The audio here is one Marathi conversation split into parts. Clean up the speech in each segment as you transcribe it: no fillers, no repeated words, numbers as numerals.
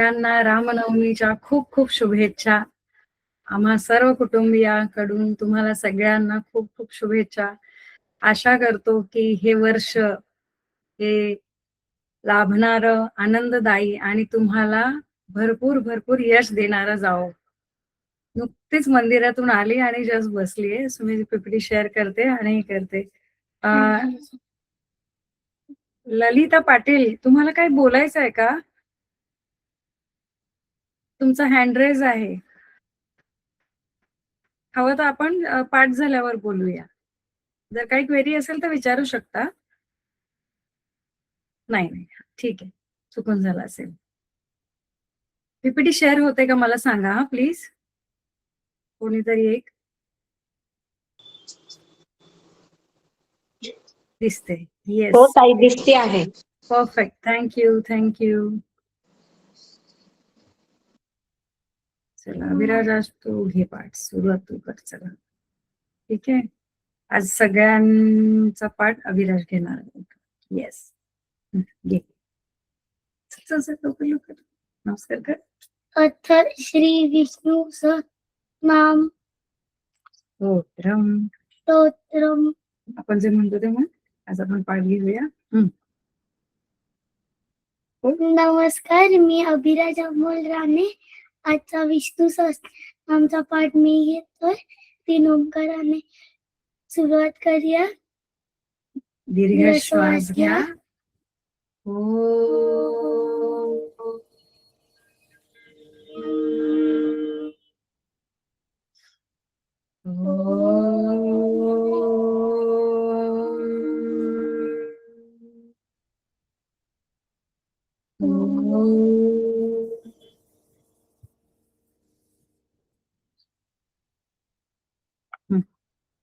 सगळ्यांना रामनवमीच्या खूप खूप शुभेच्छा. आम्हा सर्व कुटुंबियांकडून तुम्हाला सगळ्यांना खूप खूप शुभेच्छा. आशा करतो की हे वर्ष हे लाभणारं, आनंददायी आणि तुम्हाला भरपूर भरपूर यश देणारं जावो. नुकतीच मंदिरातून आली आणि जस्ट बसलीये. मी पीपीटी शेअर करते आणि करते. ललिता पाटील, तुम्हाला काही बोलायचं आहे का? तुमचा हँड रेज आहे. हवं तर आपण पाठ झाल्यावर बोलूया. जर काही क्वेरी असेल तर विचारू शकता. नाही नाही, ठीक आहे, चुकून झालं असेल. पीपीटी शेअर होते का मला सांगा हा प्लीज. कोणीतरी एक दिसते. येस, हो ताई, दिसते आहे. परफेक्ट. Thank you thank you. चला विराज, आज तू घे पाठ, सुरुवात तू कर. चला ठीक आहे. आज सगळ्यांचा पाठ अभिराज घेणार. येस, घे. लवकर नमस्कार कर. अथ श्री विष्णू नाम स्तोत्रम. आपण जे म्हणतो ते मग आज आपण पाठ घेऊया. नमस्कार, मी अभिराज अमोल राणे. आजचा विष्णू सहस्त्रनामचा पाठ मी घेतोय. 3 ओंकाराने सुरुवात करूया. दीर्घ श्वास घ्या.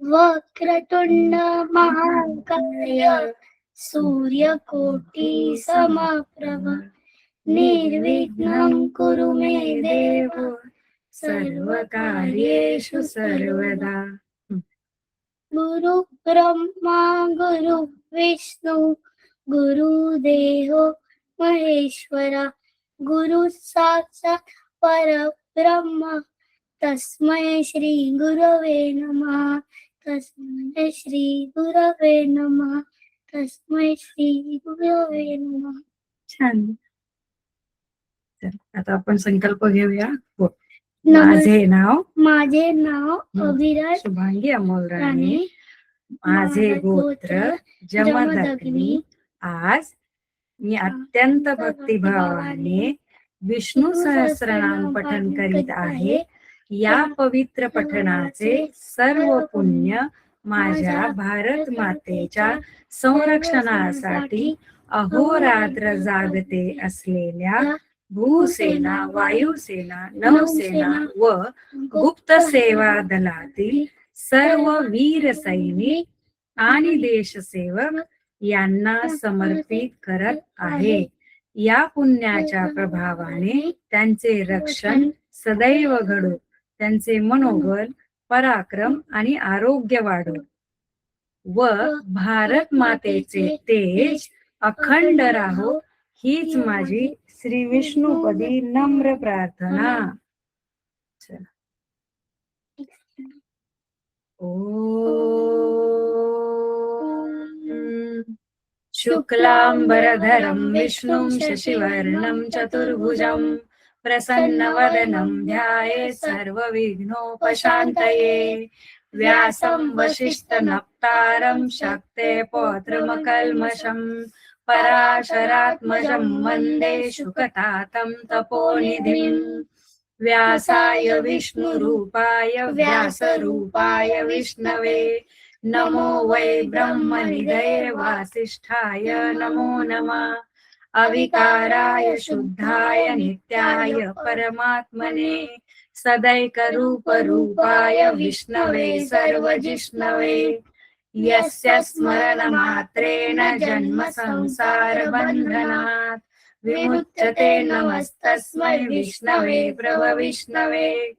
वक्रतुंड महाकाय सूर्यकोटि समप्रभ निर्विघ्नं कुरु मे देव सर्वकार्येषु सर्वदा. गुरु ब्रह्मा गुरु विष्णु गुरुदेवो महेश्वरा गुरु साक्षात् परब्रह्म तस्मै श्री गुरवे नमः. तस्मै श्री गुरवे नमः. तस्मै श्री गुरवे नमः. छान. आता आपण संकल्प घेऊया. माझे नाव अभिराज शुभांगी अमोल राणे. माझे गोत्र जमदग्नी. आज मी अत्यंत भक्तिभावाने विष्णू सहस्रनाम पठण करीत आहे. या पवित्र पठणाचे सर्व पुण्य माझ्या भारत मातेच्या संरक्षणासाठी अहोरात्र जागते असलेल्या भूसेना, वायुसेना, नौसेना व गुप्त सेवा दलातील सर्व वीर सैनिक आणि देशसेवक यांना समर्पित करत आहे. या पुण्याच्या प्रभावाने त्यांचे रक्षण सदैव घडो. त्यांचे मनोबल, पराक्रम आणि आरोग्य वाढो व भारत मातेचे तेज अखंड राहो, हीच माझी श्री विष्णुपदी नम्र प्रार्थना. शुक्लांबरधरं विष्णुं शशिवर्णं चतुर्भुजं प्रसन्नवदनं ध्यायेत् सर्वविघ्नोपशान्तये. व्यासं वसिष्ठनप्तारं शक्तेः पौत्रमकल्मषं पराशरात्मजं वन्दे शुकतातं तपोनिधिं. व्यासाय विष्णुरूपाय व्यासरूपाय विष्णवे नमो वै ब्रह्मनिधये वासिष्ठाय नमो नमः. अविकाराय शुद्धाय नित्याय परमात्मने सदैकरूपरूपाय विष्णवे सर्वजिष्णवे. यस्य स्मरणमात्रेण जन्म संसार बन्धनात् विमुच्यते. नमस्तस्मै विष्णवे प्रभविष्णवे.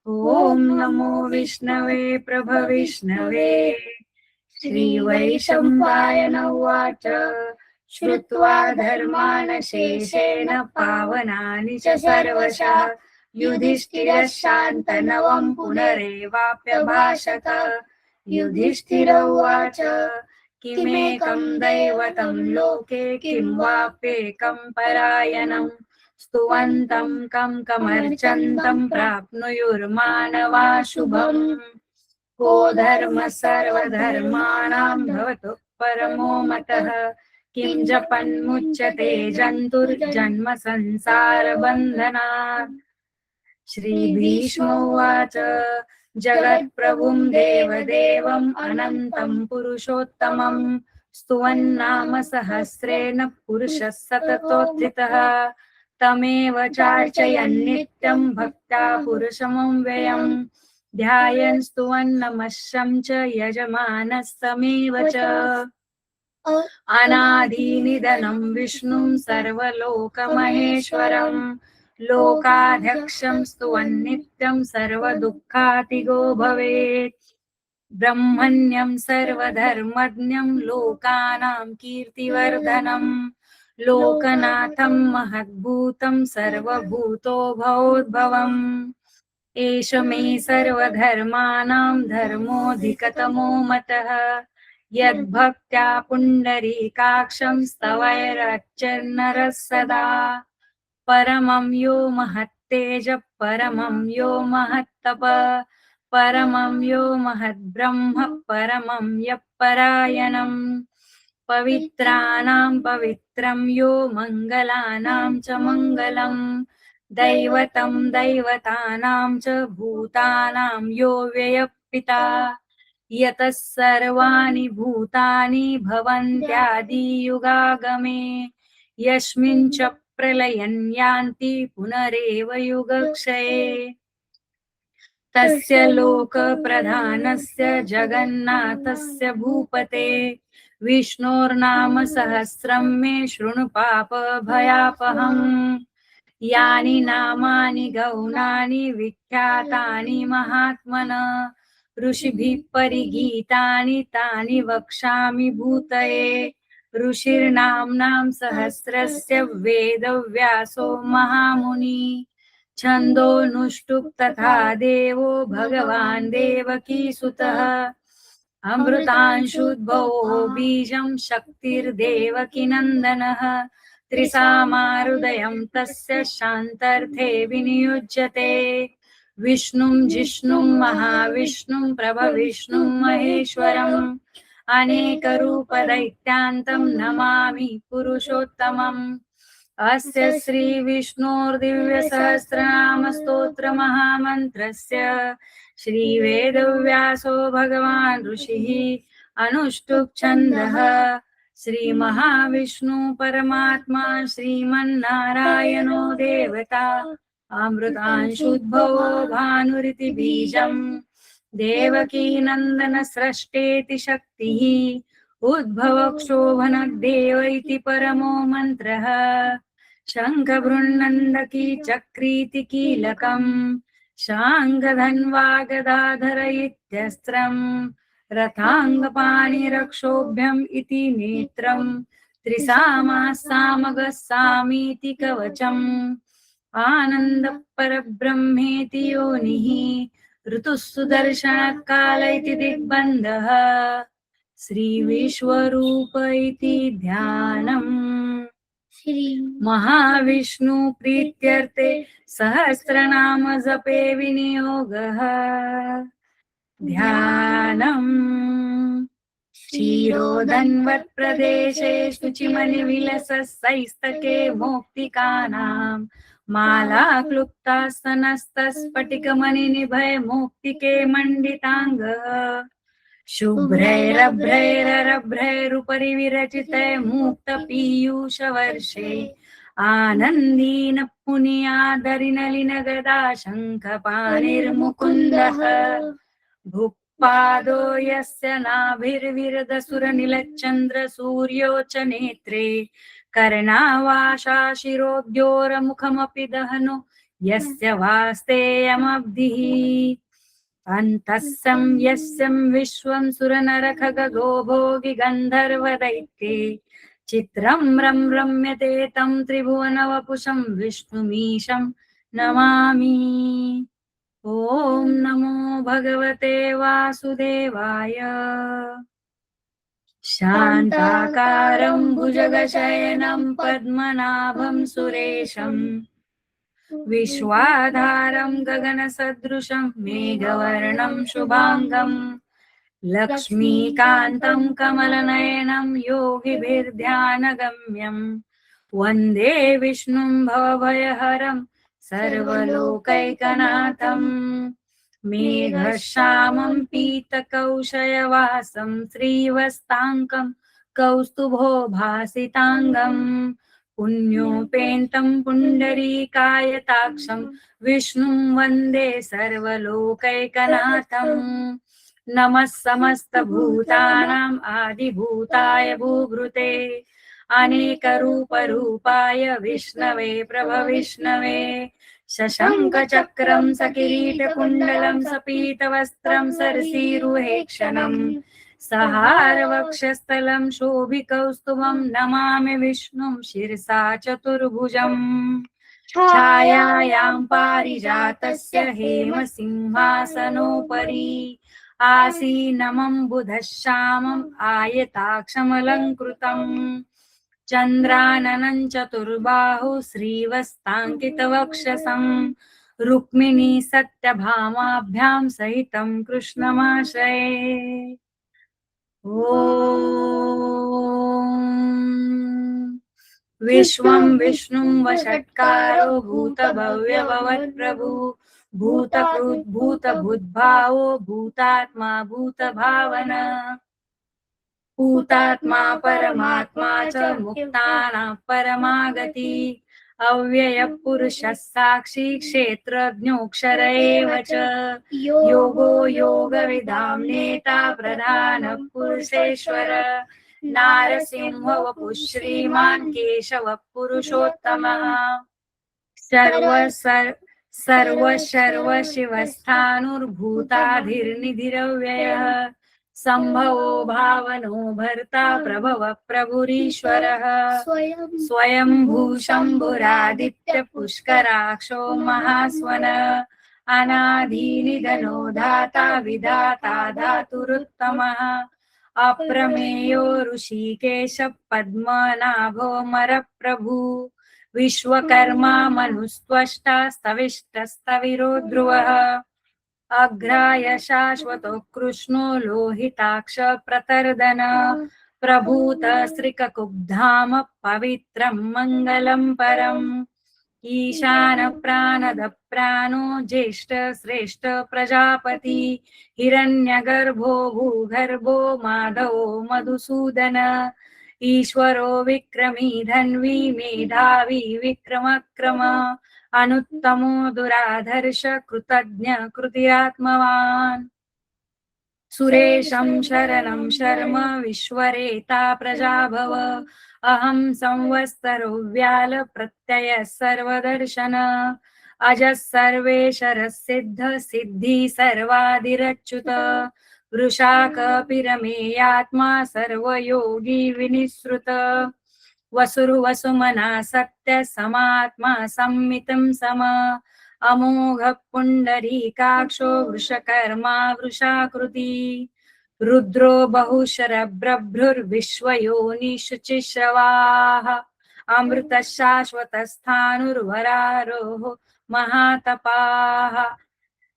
ओम नमो विष्णवे प्रभविष्णवे. श्री वैशंपायन उवाच श्रुत्वा धर्मान् शेषेण पावनानि च सर्वशः युधिष्ठिरः शान्तनवं पुनरेवाप्यभाषत। युधिष्ठिर उवाच किमेकं दैवतं लोके किं वाप्येकं परायणं स्तुवन्तं कं कमर्चन्तं प्राप्नुयुर्मानवा शुभम्। को धर्मः सर्वधर्माणां भवतु परमो मतः किं जपन्मुच्यते जन्तुर्जन्म संसारबन्धनात्। श्रीभीष्मोवाच जगत्प्रभुं देवदेवम् अनन्तं पुरुषोत्तमं स्तुवन्नाम सहस्रेण पुरुषः सततोत्थितः तमेव चार्चयन् नित्यं भक्त्या पुरुषमव्ययम् ध्यायन् स्तुवन्नमश्यं च यजमानस्तमेव च। अनादिनिधनं विष्णुं सर्वलोकमहेश्वरं लोकाध्यक्षं स्तुवन्नित्यं सर्वदुःखातिगो भवेत्। ब्रह्मण्यं सर्वधर्मज्ञं लोकानां कीर्तिवर्धनं लोकनाथं महद्भूतं सर्वभूतो भवोद्भवम्। एष मे सर्वधर्माणां धर्मोऽधिकतमो मतः यद्भक्त्या पुण्डरीकाक्षं स्तवैरर्चन्नरः सदा। परमं यो महत्तेज परमं यो महत्तप परमं यो महद्ब्रह्म परमं यः परायणं पवित्राणां पवित्रं यो मङ्गलानां च मङ्गलम् दैवतं दैवतानां च भूतानां यो व्ययः पिता यतः सर्वाणि भूतानि भवन्त्यादियुगागमे यस्मिन् च प्रलयन् यान्ति पुनरेव युगक्षये। तस्य लोकप्रधानस्य जगन्नाथस्य भूपते विष्णोर्नाम सहस्रं मे शृणु पापभयापहम्। यानि नामानि गौणानि विख्यातानि महात्मनः ऋषिभिः परिगीतानि तानि वक्ष्यामि भूतये। ऋषिर्नाम्नां सहस्रस्य वेदव्यासो महामुनि छन्दोनुष्टुप् तथा देवो भगवान् देवकीसुतः अमृतांशुद्भवो बीजं शक्तिर्देवकीनन्दनः त्रिसामाहृदयं तस्य शान्तर्थे विनियुज्यते। विष्णुं जिष्णुं महाविष्णुं प्रभविष्णुं महेश्वरम् अनेकरूपदैत्यान्तं नमामि पुरुषोत्तमम्। अस्य श्रीविष्णोर्दिव्यसहस्रनामस्तोत्रमहामन्त्रस्य श्रीवेदव्यासो भगवान् ऋषिः अनुष्टुप् छन्दः श्रीमहाविष्णु परमात्मा श्रीमन्नारायणो देवता अमृतांशुद्भवो भानुरिति बीजम् देवकी नन्दन स्रष्टेति शक्तिः उद्भवक्षोभनदेव इति परमो मन्त्रः शङ्खबृन्नन्दकी चक्रीति कीलकम् शाङ्गधन्वागदाधर इत्यस्त्रम् रथाङ्गपाणिरक्षोभ्यम् इति नेत्रम् त्रिसामासामगः सामीति कवचम् आनन्दपरब्रह्मेति योनिः ऋतुः सुदर्शनकाल इति दिग्बन्धः श्रीविश्वरूप इति ध्यानम्। महाविष्णु प्रीत्यर्थे सहस्रनाम जपे विनियोगः ध्यानम्। क्षीरोदन्वत् प्रदेशे शुचिमणिविलसस्तैस्तके मौक्तिकानां माला क्लुप्तास्तनस्तस्फटिकमणिनिभय मौक्तिके मण्डिताङ्गः शुभ्रैरभ्रैरभ्रैरुपरि विरचिते मुक्तपीयूषवर्षे आनन्दीन पुनियादरिनलिनगदा शङ्खपाणिर्मुकुन्दः भुक्पादो यस्य नाभिर्विरदसुरनिलच्चन्द्रसूर्यो च नेत्रे कर्णावाशा शिरोद्योरमुखमपि दहनो यस्य वास्तेयमब्धिः अन्तःसं यस्यं विश्वं सुरनरखगो भोगि गन्धर्वदैत्ये चित्रं रम्यते तं त्रिभुवनवपुषं विष्णुमीशं नमामि। ॐ नमो भगवते वासुदेवाय। शान्ताकारं भुजगशयनं पद्मनाभं सुरेशं विश्वाधारं गगनसदृशं मेघवर्णं शुभाङ्गं लक्ष्मीकान्तं कमलनयनं योगिभिर्ध्यानगम्यं वन्दे विष्णुं भवभयहरं सर्वलोकैकनाथं मेघश्यामं पीतकौशयवासं श्रीवस्ताङ्कं कौस्तुभोभासिताङ्गं पुण्योपेतं पुण्डरीकायताक्षं विष्णुं वन्दे सर्वलोकैकनाथम् नमः समस्तभूतानाम् आदिभूताय भूभृते अनेकरूपरूपाय विष्णवे प्रभविष्णवे शशङ्खचक्रं सकिरीटकुण्डलं सपीतवस्त्रं सरसीरुहेक्षणम् सहारवक्षस्थलं शोभिकौस्तुभं नमामि विष्णुं शिरसा चतुर्भुजम् छायायां पारिजातस्य हेमसिंहासनोपरि आसीनमं श्यामम् आयताक्षमलङ्कृतम् चन्द्राननं चतुर्बाहु श्रीवस्ताङ्कितवक्षसं रुक्मिणी सत्यभामाभ्यां सहितं कृष्णमाश्रये। विश्वं विष्णुं वषट्कारो भूतभव्यभवत्प्रभु भूतकृत् भूतभूद्भावो भूतात्मा भूतभावना भूतात्मा परमात्मा च मुक्तानां परमागति अव्यय पुरुषः साक्षी क्षेत्रज्ञोऽक्षर एव च योगो योगविदां नेता प्रधान पुरुषेश्वर नारसिंह वपुः श्रीमान् केशव पुरुषोत्तमः सर्व शिवस्थाणुर्भूताधिर्निधिरव्ययः संभवो भावनो भर्ता प्रभव प्रभुरीश्वरः स्वयंभू शम्भुरादित्य पुष्कराक्षो महास्वन अनादिनिधनो धाता विधाता धातुरुत्तमः अप्रमेयो ऋषिकेश पद्मनाभो मरप्रभु विश्वकर्मा मनुस्त्वष्टा स्तविष्टस्तविरो ध्रुवः अग्राय शाश्वतो कृष्णो लोहिताक्ष प्रतर्दन प्रभूत श्रीककुब्धाम पवित्रं मङ्गलं परम् ईशान प्राणद प्राणो ज्येष्ठ श्रेष्ठ प्रजापति हिरण्यगर्भो भूगर्भो माधवो मधुसूदन ईश्वरो विक्रमी धन्वी मेधावी विक्रमक्रम अनुत्तमो दुराधर्ष कृतज्ञ कृतिरात्मवान् सुरेशं शरणं शर्म विश्वरेता प्रजाभव अहं संवत्सरो व्याल प्रत्यय सर्वदर्शन अजः सर्वेशर सिद्ध सिद्धि सर्वादिरच्युत वृषाकपिरमेयात्मा सर्वयोगी विनिसृत वसुर्वसुमना सत्य समात्मा सम्मितं सम अमोघ पुण्डरीकाक्षो वृषकर्मा वृषाकृति रुद्रो बहुशरभ्रभ्रुर्विश्वयोनिशुचिश्रवाः अमृत शाश्वतस्थाणुर्वरारोः महातपाः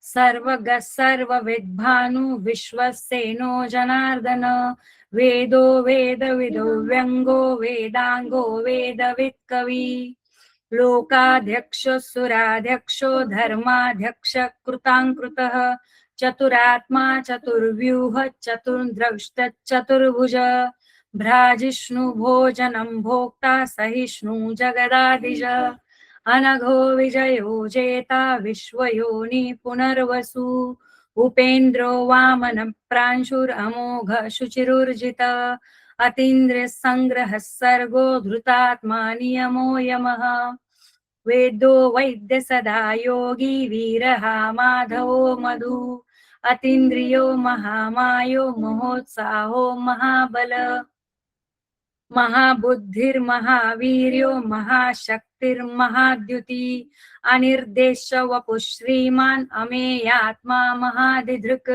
सर्वगः सर्वविद्भानु विश्वसेनो जनार्दन वेदो वेदविदो व्यङ्गो वेदाङ्गो वेदवित्कवि लोकाध्यक्षो सुराध्यक्षो धर्माध्यक्ष कृताङ्कृतः चतुरात्मा चतुर्व्यूह चतुर्द्रष्ट चतुर्भुज भ्राजिष्णु भोजनं भोक्ता सहिष्णु जगदाधिज अनघो विजयो जेता विश्वयोनि पुनर्वसु उपेन्द्रो वामन प्रांशुरमोघ शुचिरुर्जित अतीन्द्र संग्रह सर्गो धृतात्मा नियमो यमः वेदो वैद्य सदा योगी वीरः माधवो मधु अतीन्द्रियो महामायो महोत्साहो महाबल महाबुद्धिर्महावीर्यो महाशक्तिर्महाद्युती अनिर्देश वपु श्रीमान अमेयात्मा महादिधृक्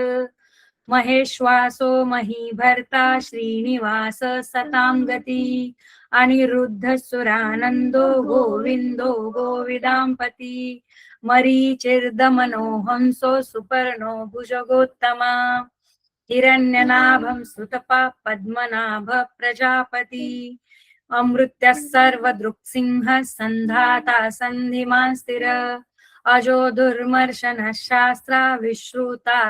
महेश्वासो महीभर्ता श्रीनिवास सतां गती अनिरुद्ध सुरानंदो गोविंदो गोविदांपती मरीचिर्दमनो हंसो सुपर्णो भुजगोत्तमा हिरण्यनाभं सुतपा पद्मनाभ प्रजापति अमृत्य सर्वदृक्सिंह संधाता संधिमान् स्थिर अजो दुर्मर्शन शास्त्रा विश्रुता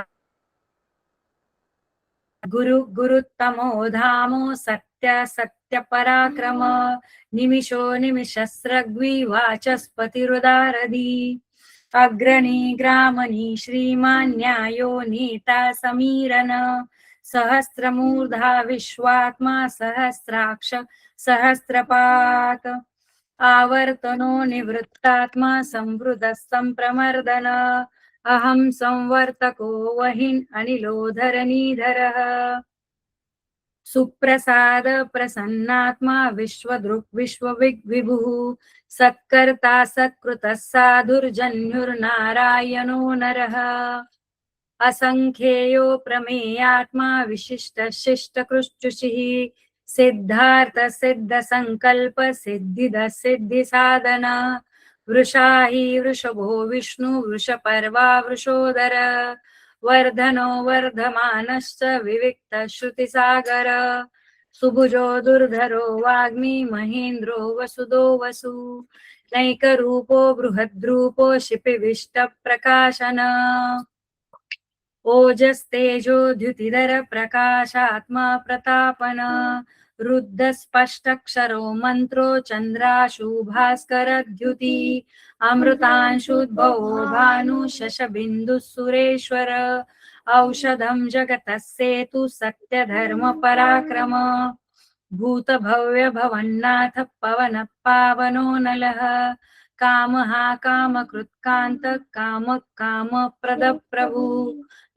गुरु गुरुत्तमो धामो सत्य सत्य पराक्रम निमिषो निमिषस्रग्वी वाचस्पतिरुदारदी अग्रणी ग्रामणी श्रीमान् न्यायो नीता समीरन सहस्रमूर्धा विश्वात्मा सहस्राक्ष सहस्रपात् आवर्तनो निवृत्तात्मा संवृतः संप्रमर्दन अहं संवर्तको वहिन् अनिलोधरनीधरः सुप्रसाद प्रसन्नात्मा विश्वदृक् विश्वविभुः सत्कर्ता सत्कृतः साधुर्जन्युर्नारायणो नरः असंख्येयो प्रमेयात्मा विशिष्ट शिष्ट कृष्टुषिः सिद्धार्थ सिद्ध संकल्प सिद्धिद सिद्धि साधना वृषाही वृषभो विष्णु वृषपर्वा वृषोदर वर्धनो वर्धमानश्च विविक्त श्रुतिसागर सुभुजो दुर्धरो वाग्मी महेन्द्रो वसुदो वसु नैकरूपो बृहद्रूपो शिपिविष्ट प्रकाशन ओजस्तेजो द्युतिधर प्रकाशात्मा प्रतापन रुद्ध स्पष्टक्षरो मंत्रो चंद्राशु भास्कर द्युति अमृतांशुद्भवो भानु शशबिंदु सुरेश्वर औषधं जगतस्सेतु सत्य धर्म पराक्रम भूत भव्य भवन्नाथ पवन पावनो नलः कामः कामकृत्कान्त काम काम प्रद प्रभु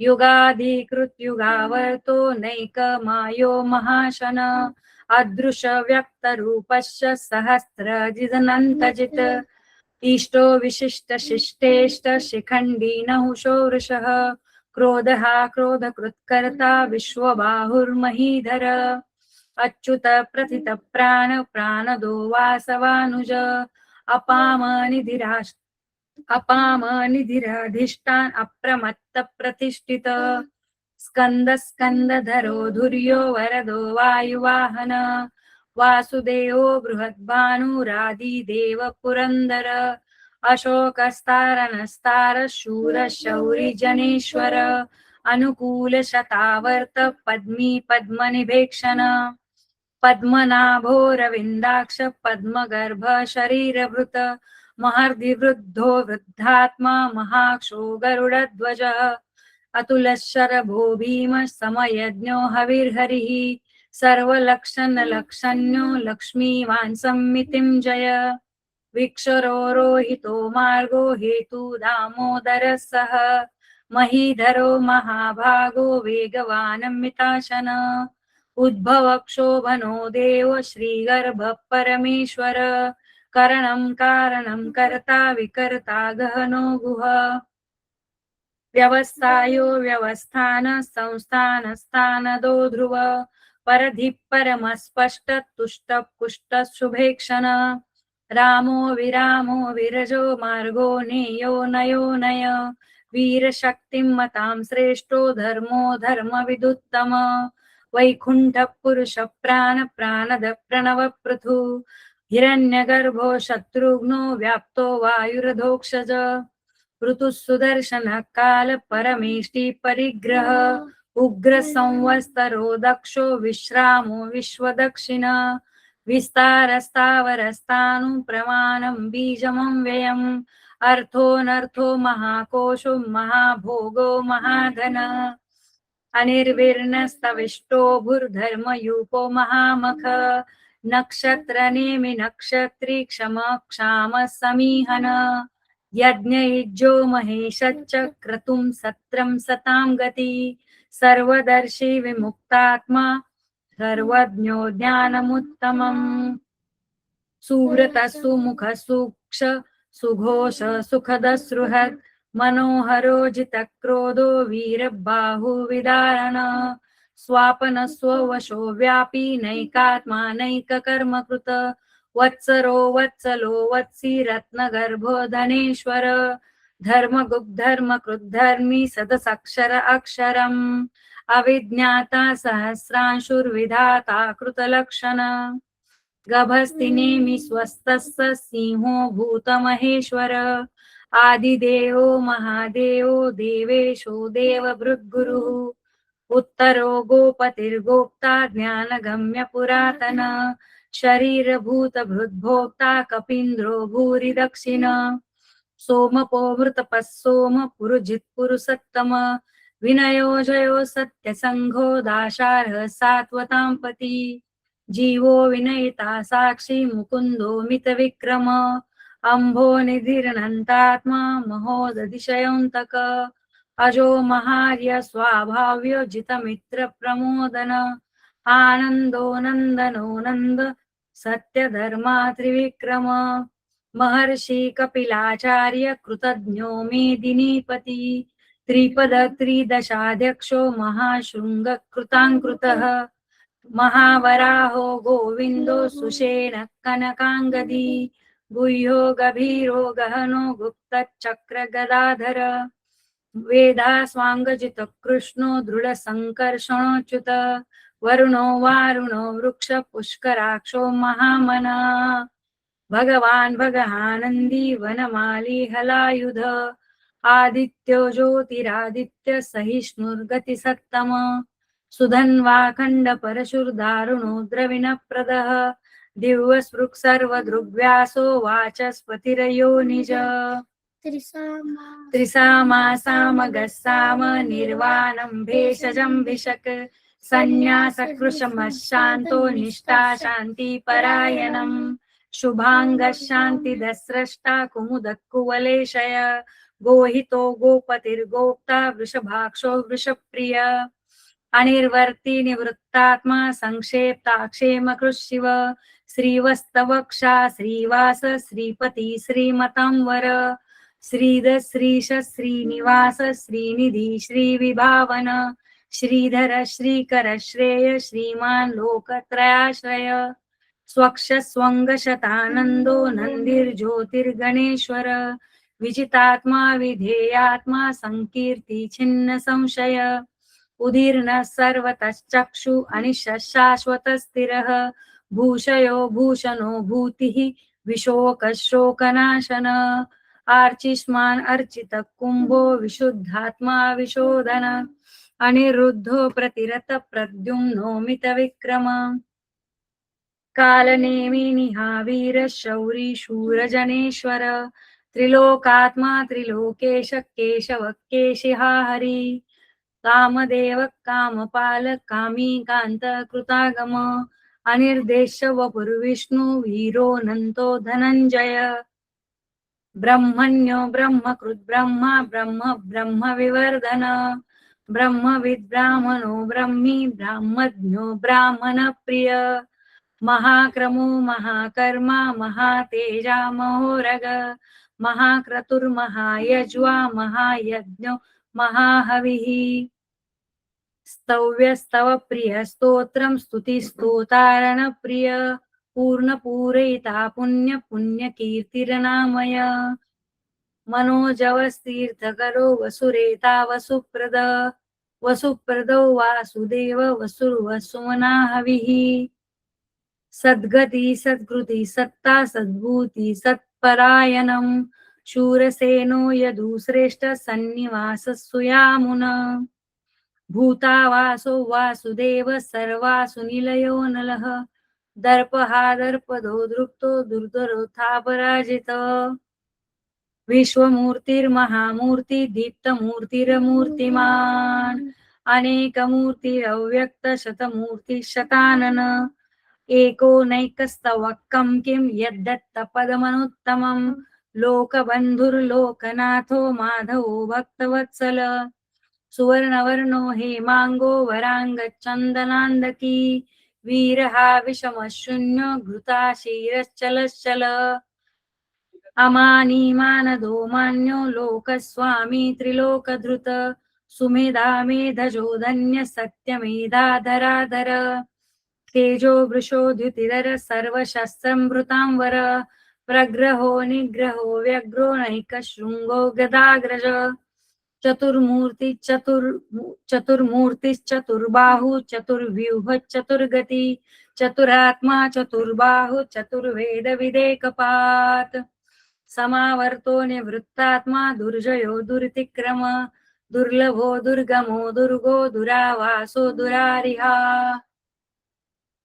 युगाधिकृत युगावर्तो नैकमायो महाशन अदृश व्यक्त रूपश्च सहस्रजिदनन्तजित् इष्टो विशिष्ट शिष्टेष्ट शिखण्डी नहुषो वृषः क्रोधः क्रोधकृत्कर्ता विश्वबाहुर्महीधर अच्युत प्रथित प्राण प्राणदो वासवानुज अपाम निधिराधिष्ठान अप्रमत्त प्रतिष्ठित स्कंद स्कंदधरो धुर्यो वरदो वायुवाहन वासुदेवो बृहद्भानुरादिदेव पुरंदर अशोकस्तारनस्तार शूर शौरी जनेश्वर अनुकूल शतावर्त पद्मी पद्मनिभेक्षण पद्मनाभो रविन्दाक्ष पद्मगर्भ शरीरभृत महर्दिवृद्धो वृद्धात्मा महाक्षो गरुडध्वज अतुलशरभो भीम समयज्ञो हविर्हरिः सर्वलक्षणलक्षण्यो लक्ष्मीवान् सम्मितिं जय विक्षरो रोहितो मार्गो हेतु दामोदरः सः महीधरो महाभागो वेगवानमिताशन उद्भव क्षोभनो देव श्रीगर्भ परमेश्वर करणं कारणं कर्ता विकर्ता गहनो गुह व्यवस्थायो व्यवस्थान संस्थान स्थानदो ध्रुव परधि परमस्पष्ट तुष्ट पुष्ट शुभेक्षण रामो विरामो विरजो मार्गो नेयो नयो नय वीरशक्तिं मतां श्रेष्ठो धर्मो धर्मविदुत्तम वैकुंठ पुरुष प्राण प्राणद प्रणव पृथु हिरण्यगर्भो शत्रुघ्नो व्याप्तो वायुरधोक्षज ऋतु सुदर्शन काल परमेष्टि परिग्रह उग्र संवत्सरो दक्षो विश्रामो विश्वदक्षिण विस्तारस्तावरस्तानु प्रमाणं बीजमं व्ययम् अर्थोऽनर्थो महाकोशो महाभोगो महाधन अनिर्विर्णस्तविष्टो भूर्धर्मयूपो महामख नक्षत्रनेमि नक्षत्री क्षम क्षाम समीहन यज्ञयुज्यो महेशच्च क्रतुं सत्रं सतां गति सर्वदर्शी विमुक्तात्मा सर्वज्ञो ज्ञानमुत्तमम् सुव्रतः सुमुखः सूक्ष सुघोष सुखदसृहत् मनोहरो जितक्रोधो वीरबाहुविदारण स्वापन स्ववशो व्यापी नैकात्मा नैककर्मकृत वत्सरो वत्सलो वत्सी रत्नगर्भो धनेश्वर धर्मकृद्धर्मी सदसक्षर अक्षरम् अविज्ञाता सहस्रांशुर्विधाता कृतलक्षण गभस्तिनेमि स्वस्तस्य सिंहो भूतमहेश्वर आदिदेवो महादेवो देवेशो देवभृद्गुरुः उत्तरो गोपतिर्गोप्ता ज्ञानगम्य पुरातन शरीरभूतभृद्भोक्ता कपीन्द्रो भूरि दक्षिण सोमपो मृतपः सोम पुरुजित् पुरुषत्तम विनयो जयो सत्यसंघो दाशार्ह सात्वतां पति जीवो विनयिता साक्षी मुकुंदो मित विक्रम अंभो निधिर्नन्तात्मा महोदधिशयोऽन्तक अजो महार्य स्वाभाव्यो जितमित्र प्रमोदन आनंदो नंदनो नंद सत्य धर्मा त्रिविक्रम महर्षि कपिलाचार्य कृतज्ञो मेदिनीपति त्रिपद त्रिदशाध्यक्षो महाशृंग कृतांकृतः महावराहो गोविंदो सुषेण कनकांगदी गुह्यो गभीरो गहनो गुप्तचक्र गदाधर वेदा स्वांगजित कृष्णो दृढ संकर्षणोच्युत वरुणो वारुणो वृक्ष पुष्कराक्षो महामना भगवान भगहानंदी वनमाली हलायुध आदित्यो ज्योतिरादित्य सहिष्णुर्गति सत्तम सुधन्वाखंड परशुर्दारुणो द्रविणप्रदः दिव्यस्पृक् सर्वदृग्व्यासो वाचस्पतिरयो निज त्रिसामा सामगस्साम निर्वाणं भेषजं भिषक् संन्यासकृशमशान्तो निष्ठा शान्तिपरायणम् शुभांगशान्तिदस्रष्टा कुमुदकुवलेशय गोहितो गोपतिर्गोप्ता वृषभाक्षो वृषप्रिय अनिर्वर्ति निवृत्तात्मा संक्षेप्ताक्षेमकृशिव श्रीवस्तवक्षा श्रीवास श्रीपति श्रीमतांवर श्रीद श्रीश श्रीनिवास श्रीनिधि श्रीविभावन श्रीधर श्रीकर श्रेय श्रीमान लोकत्रयाश्रय स्वक्ष स्वंगशतानंदो नंदिर्ज्योतिर्गणेश्वर विजितात्मा विधेयात्मा संकीर्ति छिन्न संशय उदीर्न सर्वतश्चक्षु अनिशाश्वत स्थिरः भूषयो भूषणो भूतिः विशोक शोकनाशन आर्चिष्मान् अर्चित कुंभो विशुद्धात्मा विशोधन अनिरुद्धो प्रतिरत प्रद्युम्नो मित विक्रम कालनेमि निहावीर शौरी शूरजनेश्वर त्रिलोकात्मा त्रिलोकेश केशव केशिहा हरि कामदेव कामपाल कामी कांत कृतागम अनिर्देश वपुर्विष्णु वीरो नंतो धनंजय ब्रह्मण्यो ब्रह्मकृत् ब्रह्मा ब्रह्म ब्रह्म विवर्धन ब्रह्मविद् ब्राह्मणो ब्रह्मी ब्राह्मज्ञो ब्राह्मण प्रिय महाक्रमो महाकर्मा महातेजा महोरग महाक्रतुर्महायज्वा महायज्ञो महाहविः स्तव्यस्तव प्रिय स्तोत्रं स्तुतिस्तोतारण प्रिय पूर्ण पूरयिता पुण्य पुण्य कीर्तिरनामय मनोजवस्तीर्थकरो वसुरेता वसुप्रद वसुप्रदो वासुदेव वसुर्वसुमना हविः सद्गति सद्गृति सत्ता सद्भूति सत्परायणं शूरसेनो यदुश्रेष्ठ सन्निवास सुयामुन भूतावासो वासुदेव सर्वासु निलयो नलः दर्पहा दर्पदो दृप्तो दुर्धरोथा पराजित विश्वमूर्तिर्महामूर्ति दीप्तमूर्तिरमूर्तिमान् अनेकमूर्तिरव्यक्त शतमूर्ति शतानन एको नैकस्तवक्कं किं यद्दत्तपदमनुत्तमं लोकबन्धुर्लोकनाथो माधवो भक्तवत्सल सुवर्णवर्णो हेमांगो वरांगचंदनांदकी वीरहा विषमशून्य घृता क्षीरश्चलश्चल अमानी मानदो मान्यो लोकस्वामी त्रिलोकधृत सुमेधा मेधजो धन्य सत्यमेधाधराधर तेजो वृषो द्युतिधर सर्वशस्त्रमृतांवर प्रग्रहो निग्रहो व्यग्रो नैकशृंगो गदाग्रज चतुर्मूर्तिश्चतुर्बाहु चतुर्व्यूह चतुर्गति चतुरात्मा चतुर्बाहु चतुर्वेद विदेकपात समावर्तो निवृत्तात्मा दुर्जयो दुर्तिक्रम दुर्लभो दुर्गमो दुर्गो दुरावासो दुरारिहा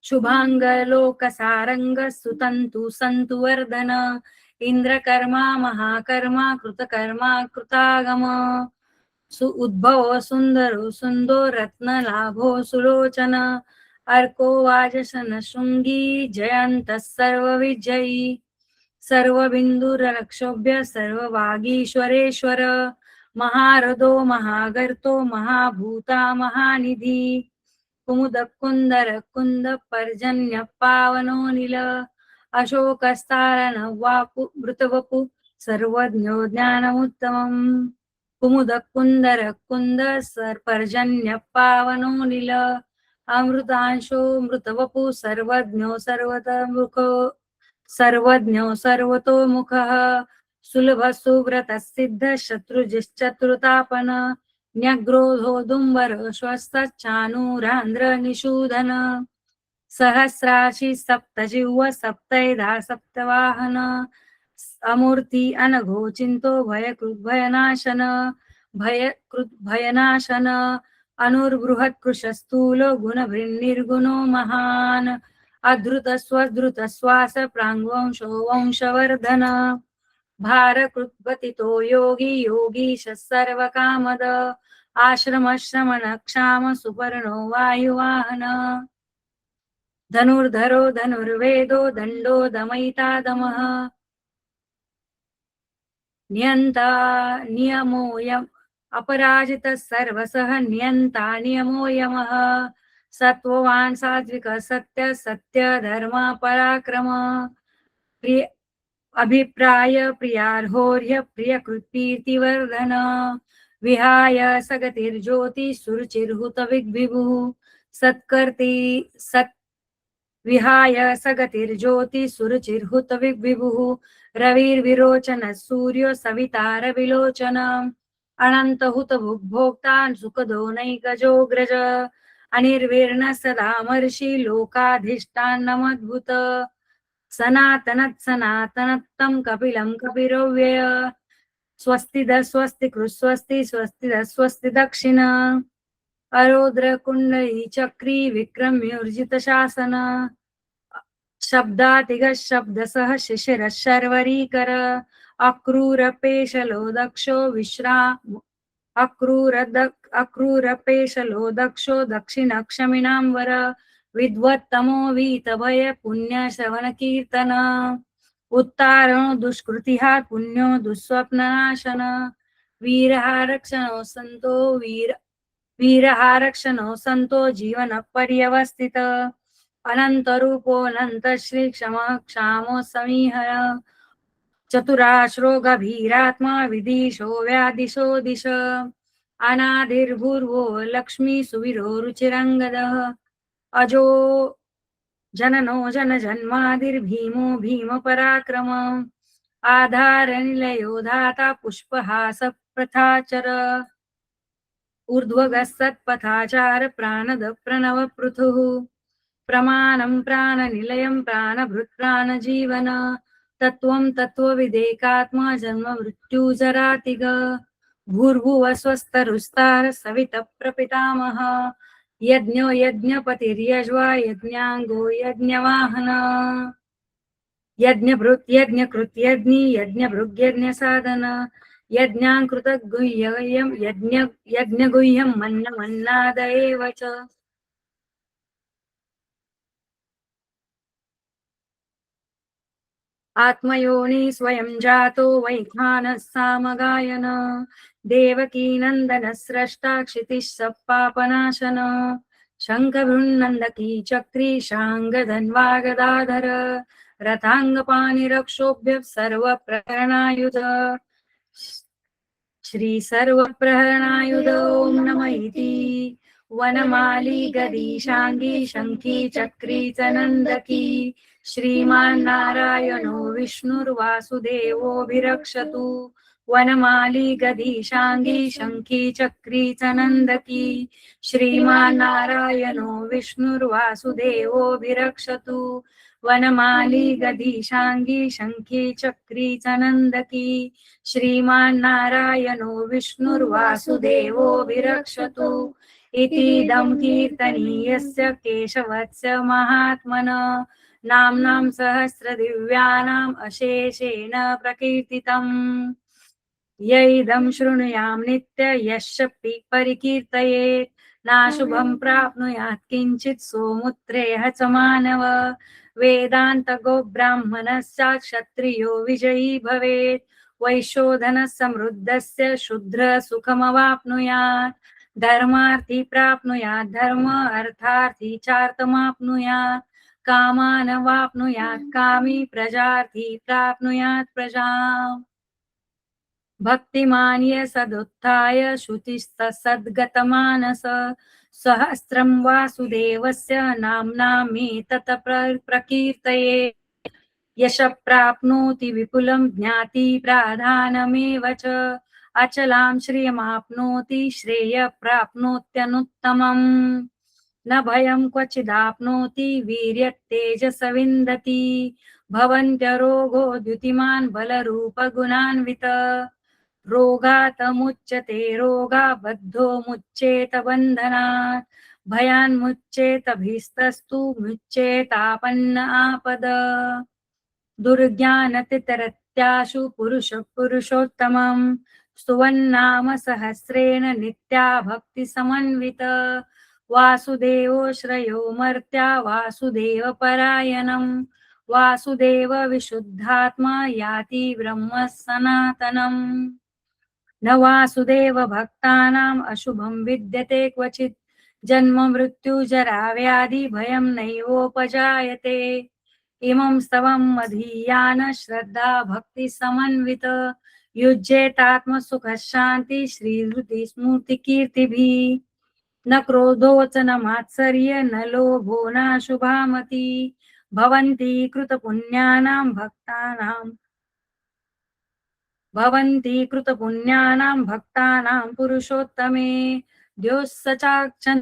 शुभांगलोकसारंग सुतंतु संतु वर्धन इंद्रकर्मा महाकर्मा कृतकर्मा कृतागम सु उद्भव सुंदरो सुंदो रत्नलाभो सुलोचन अर्को वाजसन शृंगी जयंत सर्वविजयी सर्वबिंदुरक्षोभ्य सर्ववागीश्वरेश्वर महारथो महागर्तो महाभूता महानिधि कुमुद कुंदर कुंद पर्जन्य पावनो नील अशोकस्तारण वापु मृतवपु सर्वज्ञो ज्ञानमुत्तमम् कुमुद कुंदर कुंद पर्जन्य पावनो नील अमृतांशो मृतवपु सर्वज्ञो सर्वतमुखो सर्वज्ञो सर्वतोमुखः सुलभ सुव्रत सिद्ध शत्रुजिश्चतुर्तापन न्यग्रोधो दुंबर श्वस्तचानूरांध्र निषूदन सहस्राशी सप्तजिह्व सप्तैधा सप्तवाहन अमूर्ती अनघो चिंतो भयकृद्भयनाशन भयनाशन अनुर्बृहत् कृशस्थूलो गुणभृन्निर्गुणो महान अधृत स्वधृत श्वास प्रांगवंशो वंशवर्धन भारकृत्पतितो योगी योगीश सर्वकामद आश्रमश्रमण क्षाम सुपर्णो वायुवाहन धनुर्धरो धनुर्वेदो दंडो दमयिता दमः नियंता नियमोऽयम् अपराजित सर्वसः नियंता नियमो यमः सत्ववान सात्विक सत्य सत्य धर्म पराक्रम प्रिय अभिप्राय प्रियार्होर्य प्रियकृत्कीर्तिवर्धन विहाय सगतिर्ज्योति सुरुचिर्हुत विग्विभुः सत्कर्ति सत् विहाय सगतिर्ज्योति सुरुचिर्हुत विग्विभुः रविर्विरोचन सूर्यो सवितार विलोचन अनंतहुत भुग्भोक्ता सुखदो नैकजोग्रज अनिर्वीर्ण सदामर्षि लोकाधिष्ठानमद्भुत सनातनत्सनातनत्तं कपिलं कपिरव्यय स्वस्तिद स्वस्ति कृस्वस्ति स्वस्तिद स्वस्ति दक्षिण अरोद्र कुंडली चक्री विक्रम्योर्जित शासन शब्दातिग शब्दसह शिशिर शर्वरीकर अक्रूर पेशलो दक्षो विश्राम अक्रूर पेशलो दक्षो दक्षिण क्षमिणांवर विद्वत्तमो वीतभय पुण्य श्रवण कीर्तन उत्तारण दुष्कृतिहा पुण्यो दुःस्वप्ननाशन वीरहारक्षणो संतो वीरहारक्षणो संतो जीवन पर्यवस्थित अनंत रूपो अनंत श्री क्षम क्षामो समीहर चतुराश्रो गभीरात्मा विदिशो व्यादिशो दिश अनादिर्भूर्वो लक्ष्मी सुविरो रुचिरंगदः अजो जननो जन जन्मादिर्भीमो भीम पराक्रम आधार निलयो धाता पुष्पहास प्रथाचर ऊर्ध्वगस्सत्पथाचार प्राणद प्रणव पृथुः प्रमाणं प्राणनिलयं प्राणभृत् प्राणजीवन तत्त्वं तत्त्वविदेकात्मा जन्म मृत्युजरातिग भूर्भुव स्वस्तरुस्तार सवित प्रपितामह यज्ञो यज्ञपतिर्यज्वा यज्ञांगो यज्ञवाहन यज्ञभृत् यज्ञकृत् यज्ञी यज्ञभृग्यज्ञ साधन यज्ञांकृत गुह्यं यज्ञगुह्यं मन्नाद एव च आत्मयोनि स्वयं जातो वैखानः सामगायन देवकी नंदन स्रष्टा क्षितिः सपापनाशन शङ्खभृन्नन्दकी चक्री शाङ्गधन्वा गदाधर रथाङ्गपाणि रक्षोभ्य सर्वप्रकरणायुध श्री सर्वप्रहरणायुध ओम नमः इति वनमाली गदीशाङ्गी शङ्खी चक्री च नन्दकी श्रीमान् नारायणो विष्णुर्वासुदेवोऽभिरक्षतु वनमाली गदीशाङ्गी शङ्खी चक्री च नन्दकी श्रीमान् नारायणो विष्णुर्वासुदेवोऽभिरक्षतु वनमाली गदीशाङ्गी शङ्खी चक्री च नन्दकी श्रीमान् नारायणो विष्णुर्वासुदेवोऽभिरक्षतु इतीदं कीर्तनीयस्य केशवस्य महात्मन नाम्नां सहस्रदिव्यानाम् अशेषेण प्रकीर्तितम् यैदं शृणुयां नित्य यश्च परिकीर्तयेत् नाशुभं प्राप्नुयात् किञ्चित् सोमुत्रेह च मानव वेदान्तगो ब्राह्मणस्यात् क्षत्रियो विजयी भवेत् वैश्योधनः समृद्धस्य शूद्र सुखमवाप्नुयात् धर्मार्थी प्राप्नुयात् धर्म अर्थार्थी चार्थमाप्नुयात् कामानवाप्नुयात् कामी प्रजार्थी प्राप्नुयात् प्रजाम् भक्तिमान्य सदुत्थाय शुचिस्तसद्गतमानस सहस्रं वासुदेवस्य नाम्नामेतत् प्रकीर्तये यश प्राप्नोति विपुलं ज्ञाति प्राधानमेव च अचलां श्रियमाप्नोति श्रेय प्राप्नोत्यनुत्तमम् न भयं क्वचिदाप्नोति वीर्यतेजस विन्दति भवन्त्यरोगो द्युतिमान् बलरूपगुणान्वित रोगात् मुच्यते रोगाबद्धो मुच्येत बन्धनात् भयान्मुच्येत भीस्तस्तु मुच्येतापन्न आपद दुर्ज्ञानतितरत्याशु पुरुषोत्तमम् स्तुवन्नाम सहस्रेण नित्या भक्ति समन्वित वासुदेवो श्रयो मर्त्या वासुदेव परायणम् वासुदेव विशुद्धात्मा याति ब्रह्म सनातनम् न वासुदेव भक्तानाम् अशुभं विद्यते क्वचित् जन्म मृत्यु जरा व्याधि भयं नैवोपजायते इमं स्तवं मधीयान श्रद्धा भक्ति समन्वित युज्येतात्मसुख शान्ति श्रीहृति स्मृति कीर्तिभिः न क्रोधोच न मात्सर्य न लोभो न शुभामति भवन्ति कृतपुण्यानां भक्तानां पुरुषोत्तमे द्योस्सचाक्षन्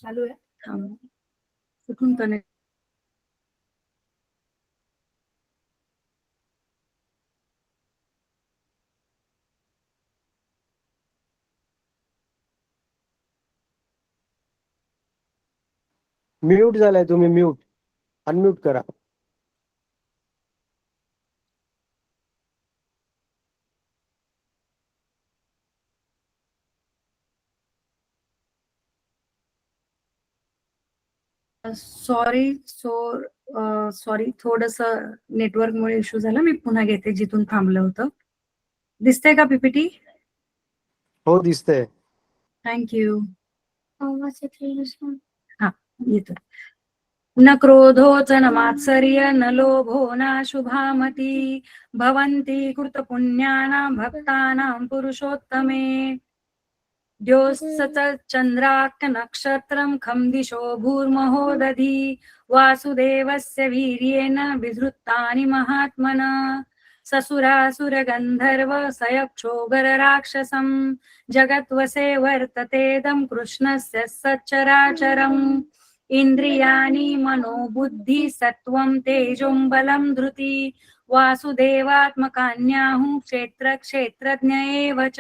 चालू आहे कुठून कनेक्ट म्यूट झालाय तुम्ही म्यूट अनम्यूट करा सॉरी सॉरी, थोडस नेटवर्कमुळे इश्यू झाला. मी पुन्हा घेते जिथून थांबलं होतं. दिसतंय का पीपीटी? हो दिसतंय. थँक्यू. आवाज येतोय? हा, येतो. न क्रोधोच न मात्सर्य न लोभो न शुभामती भवन्ति कृतपुण्यानां भक्तानां पुरुषोत्तमे. द्योश्च चन्द्राक् नक्षत्रं खं दिशो भूर्महो दधि वासुदेवस्य वीर्येण विधृतानि महात्मना ससुरासुरगन्धर्व सयक्षो गरराक्षसं जगत्वसे वर्ततेदं कृष्णस्य सच्चराचरम्. इन्द्रियाणि मनोबुद्धि सत्त्वं तेजों बलं धृति वासुदेवात्मकान्याहुः क्षेत्रक्षेत्रज्ञ एव च.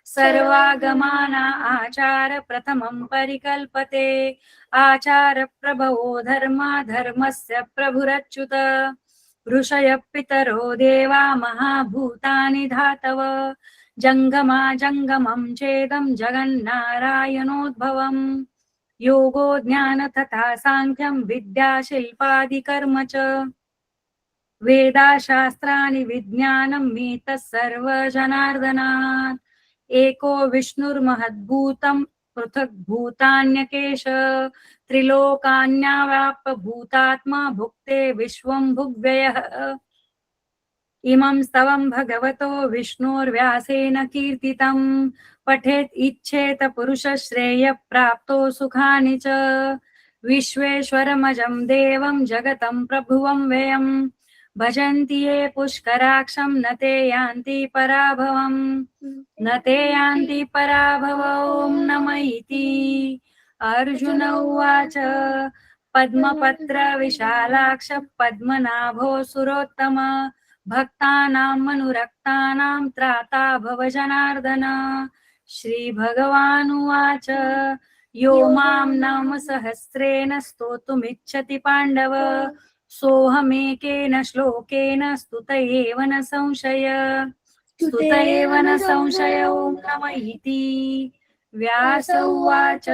सर्वागमाना आचार प्रथमं परिकल्पते आचार प्रभवो धर्मा धर्मस्य प्रभुरच्युत. ऋषय पितरो देवा महाभूतानि धातव जङ्गमा जङ्गमं चेदं जगन्नारायणोद्भवम्. योगो ज्ञान तथा सांख्यं विद्या शिल्पादिकर्म च वेदाशास्त्राणि विज्ञानं मेतः सर्वजनार्दनात्. एको विष्णुर्महद्भूतं पृथक् भूतान्यकेश त्रिलोकान्याव्याप्य भूतात्मा भुक्ते विश्वं भुग्व्ययः. इमं स्तवं भगवतो विष्णोर्व्यासेन कीर्तितं पठेत् इच्छेत पुरुषश्रेयः प्राप्तो सुखानि च. विश्वेश्वरमजं देवं जगतं प्रभुवं व्ययम् भजन्ति ये पुष्कराक्षं न ते यान्ति पराभवम्. न ते यान्ति पराभवम्. नम इति. अर्जुन उवाच पद्मपत्र विशालाक्ष पद्मनाभो सुरोत्तम भक्तानां मनुरक्तानां त्राता भव जनार्दन. श्रीभगवानुवाच यो मां नाम सहस्रेण स्तोतुमिच्छति पाण्डव सोऽहमेकेन श्लोकेन स्तुत एव न संशय. स्तुत एव न संशय. ॐ नम इति. व्यास उवाच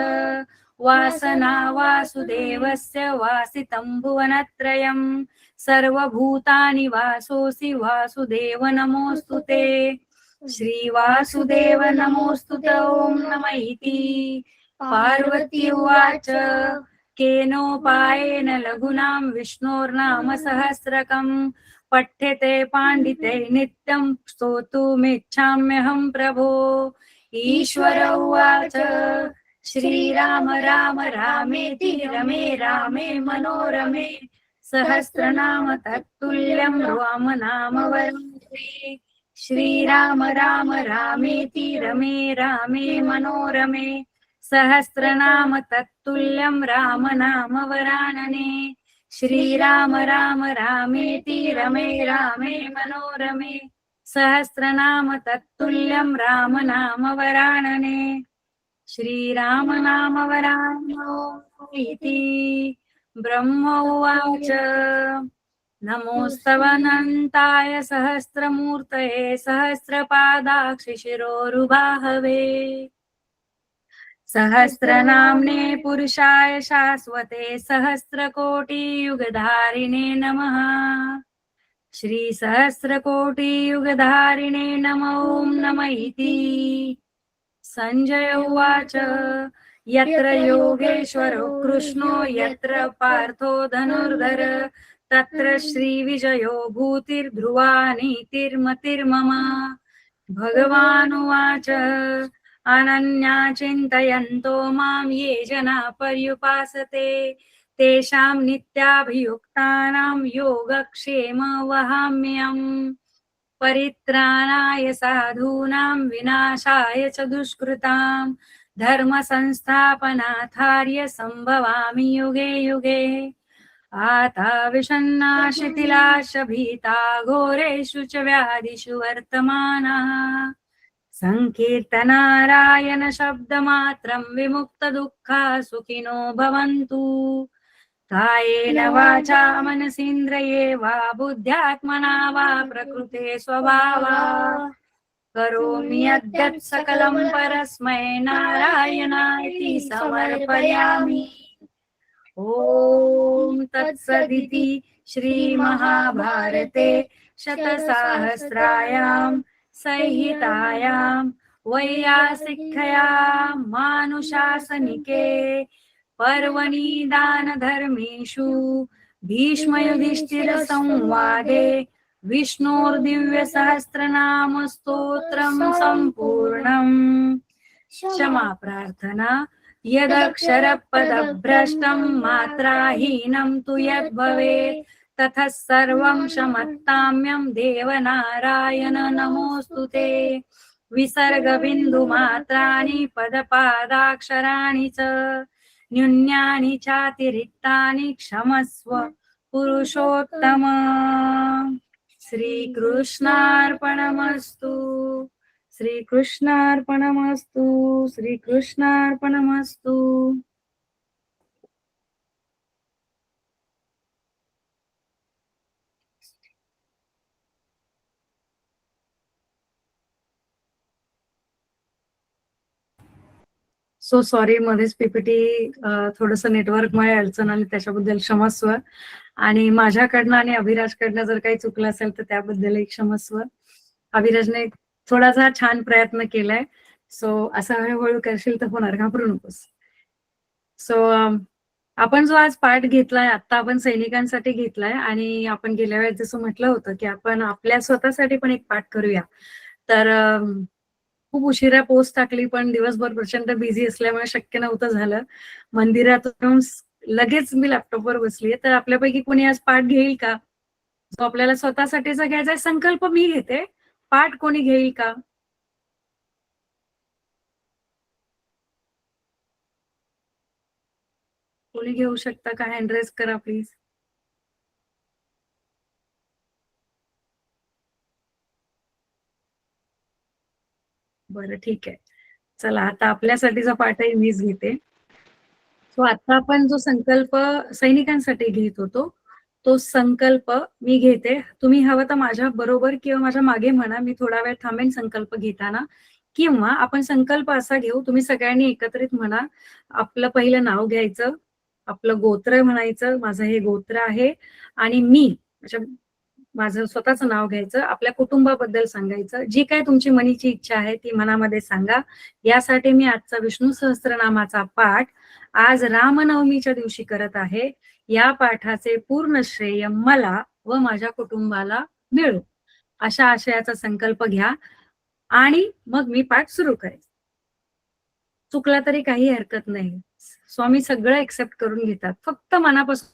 वासना वासुदेवस्य वासितं भुवनत्रयम् सर्वभूतानि वासोऽसि वासुदेव नमोऽस्तु ते. श्रीवासुदेव नमोऽस्तु ते. ॐ नम इति. पार्वती उवाच केनोपायेन लघुनां विष्णोर्नाम सहस्रकं पठ्यते पाण्डिते नित्यं स्तोतुमिच्छाम्यहं प्रभो. ईश्वर उवाच श्रीराम राम रामेति रमे रामे मनोरमे सहस्रनाम तत्तुल्यं रामनाम वरानने. श्रीराम राम रामेति रमे रामे मनोरमे सहस्रनाम तत्तुल्यं रामनाम वरानने. श्रीराम राम रामेति रमे रामे मनोरमे सहस्रनाम तत्तुल्यं रामनाम वरानने. श्रीराम नाम वराननेति. ब्रह्म उवाच नमोस्तवनन्ताय सहस्रमूर्तये सहस्रपादाक्षि शिरोरुबाहवे सहस्रनाम्ने पुरुषाय शाश्वते सहस्रकोटियुगधारिणे नमः. श्री सहस्रकोटियुगधारिणे नमः. ॐ नम इति. संजय उवाच यत्र योगेश्वरो कृष्णो यत्र पार्थो धनुर्धर तत्र श्रीविजयो भूतिर्ध्रुवा नीतिर्मतिर्मम. भगवानुवाच अनन्या चिन्तयन्तो मां ये जना पर्युपासते तेषां नित्याभियुक्तानां योगक्षेम वहाम्यहम्. परित्राणाय साधूनां विनाशाय च दुष्कृतां धर्म संस्थापनार्थाय संभवामि युगे युगे. आता विषण्णा शिथिलाश भीता घोरेषु च व्याधिषु वर्तमानाः संकीर्तनारायण शब्दमात्रं विमुक्तदुःखा सुखिनो भवन्तु. कायेन वाचा मनसीन्द्रिये वा बुद्ध्यात्मना वा प्रकृते स्वभावात् करोमि यद्यत् सकलं परस्मै नारायणाय समर्पयामि. ओम तत्सदिति श्रीमहाभारते शतसाहस्रायां संहितायां वैयासिक्यां मानुशासनिके पर्वणि दानधर्मेषु भीष्मयुधिष्ठिरसंवादे विष्णोर्दिव्यसहस्रनाम स्तोत्रं सम्पूर्णम्। क्षमा प्रार्थना यदक्षरपदभ्रष्टं मात्राहीनं तु यद्भवेत् ततः सर्वं क्षमत्ताम्यं देवनारायण नमोऽस्तु ते। विसर्गबिन्दुमात्राणि पदपादाक्षराणि च न्यून्यानि चातिरिक्तानि क्षमस्व पुरुषोत्तम। श्रीकृष्णार्पणमस्तु। श्रीकृष्णार्पणमस्तु। श्रीकृष्णार्पणमस्तु। सो सॉरी, मध्येच पीपीटी थोडस नेटवर्कमुळे अडचण आली, त्याच्याबद्दल क्षमस्व. आणि माझ्याकडनं आणि अभिराजकडनं जर काही चुकलं असेल तर त्याबद्दलही क्षमस्व. अभिराजने थोडासा छान प्रयत्न केलाय, सो असं हळूहळू करशील तर होणार, घाबरू नकोस. सो आपण जो आज पाठ घेतलाय, आता आपण सैनिकांसाठी घेतलाय, आणि आपण गेल्या वेळेस जसं म्हटलं होतं की आपण आपल्या स्वतःसाठी पण एक पाठ करूया. तर खूप उशिरा पोस्ट टाकली, पण दिवसभर प्रचंड बिझी असल्यामुळे शक्य नव्हतं झालं. मंदिरातून लगेच मी लॅपटॉपवर बसली. तर आपल्यापैकी कोणी आज पाठ घेईल का? जो आपल्याला स्वतःसाठीचा घ्यायचा संकल्प मी घेते, पाठ कोणी घेईल का? कोणी घेऊ शकता का? हँड रेज करा प्लीज. बरं, ठीक आहे. चला, आता आपल्यासाठीचा पाठही मीच घेते. सो आता आपण जो संकल्प सैनिकांसाठी घेत होतो, तो संकल्प मी घेते. तुम्ही हवं तर माझ्या बरोबर किंवा माझ्या मागे म्हणा, मी थोडा वेळ थांबेन संकल्प घेताना. किंवा आपण संकल्प असा घेऊ, तुम्ही सगळ्यांनी एकत्रित म्हणा. आपलं पहिलं नाव घ्यायचं, आपलं गोत्र म्हणायचं, माझं हे गोत्र आहे, आणि मी माझं स्वतःचं नाव घ्यायचं, आपल्या कुटुंबाबद्दल सांगायचं. जी काय तुमची मनाची इच्छा आहे ती मनामध्ये सांगा. यासाठी मी आजचा विष्णू सहस्त्रनामाचा पाठ आज रामनवमीच्या दिवशी करत आहे. या पाठाचे पूर्ण श्रेय मला व माझ्या कुटुंबाला मिळो, अशा आशयाचा संकल्प घ्या आणि मग मी पाठ सुरू करेन. चुकला तरी काही हरकत नाही. स्वामी सगळं एक्सेप्ट करून घेतात, फक्त मनापासून.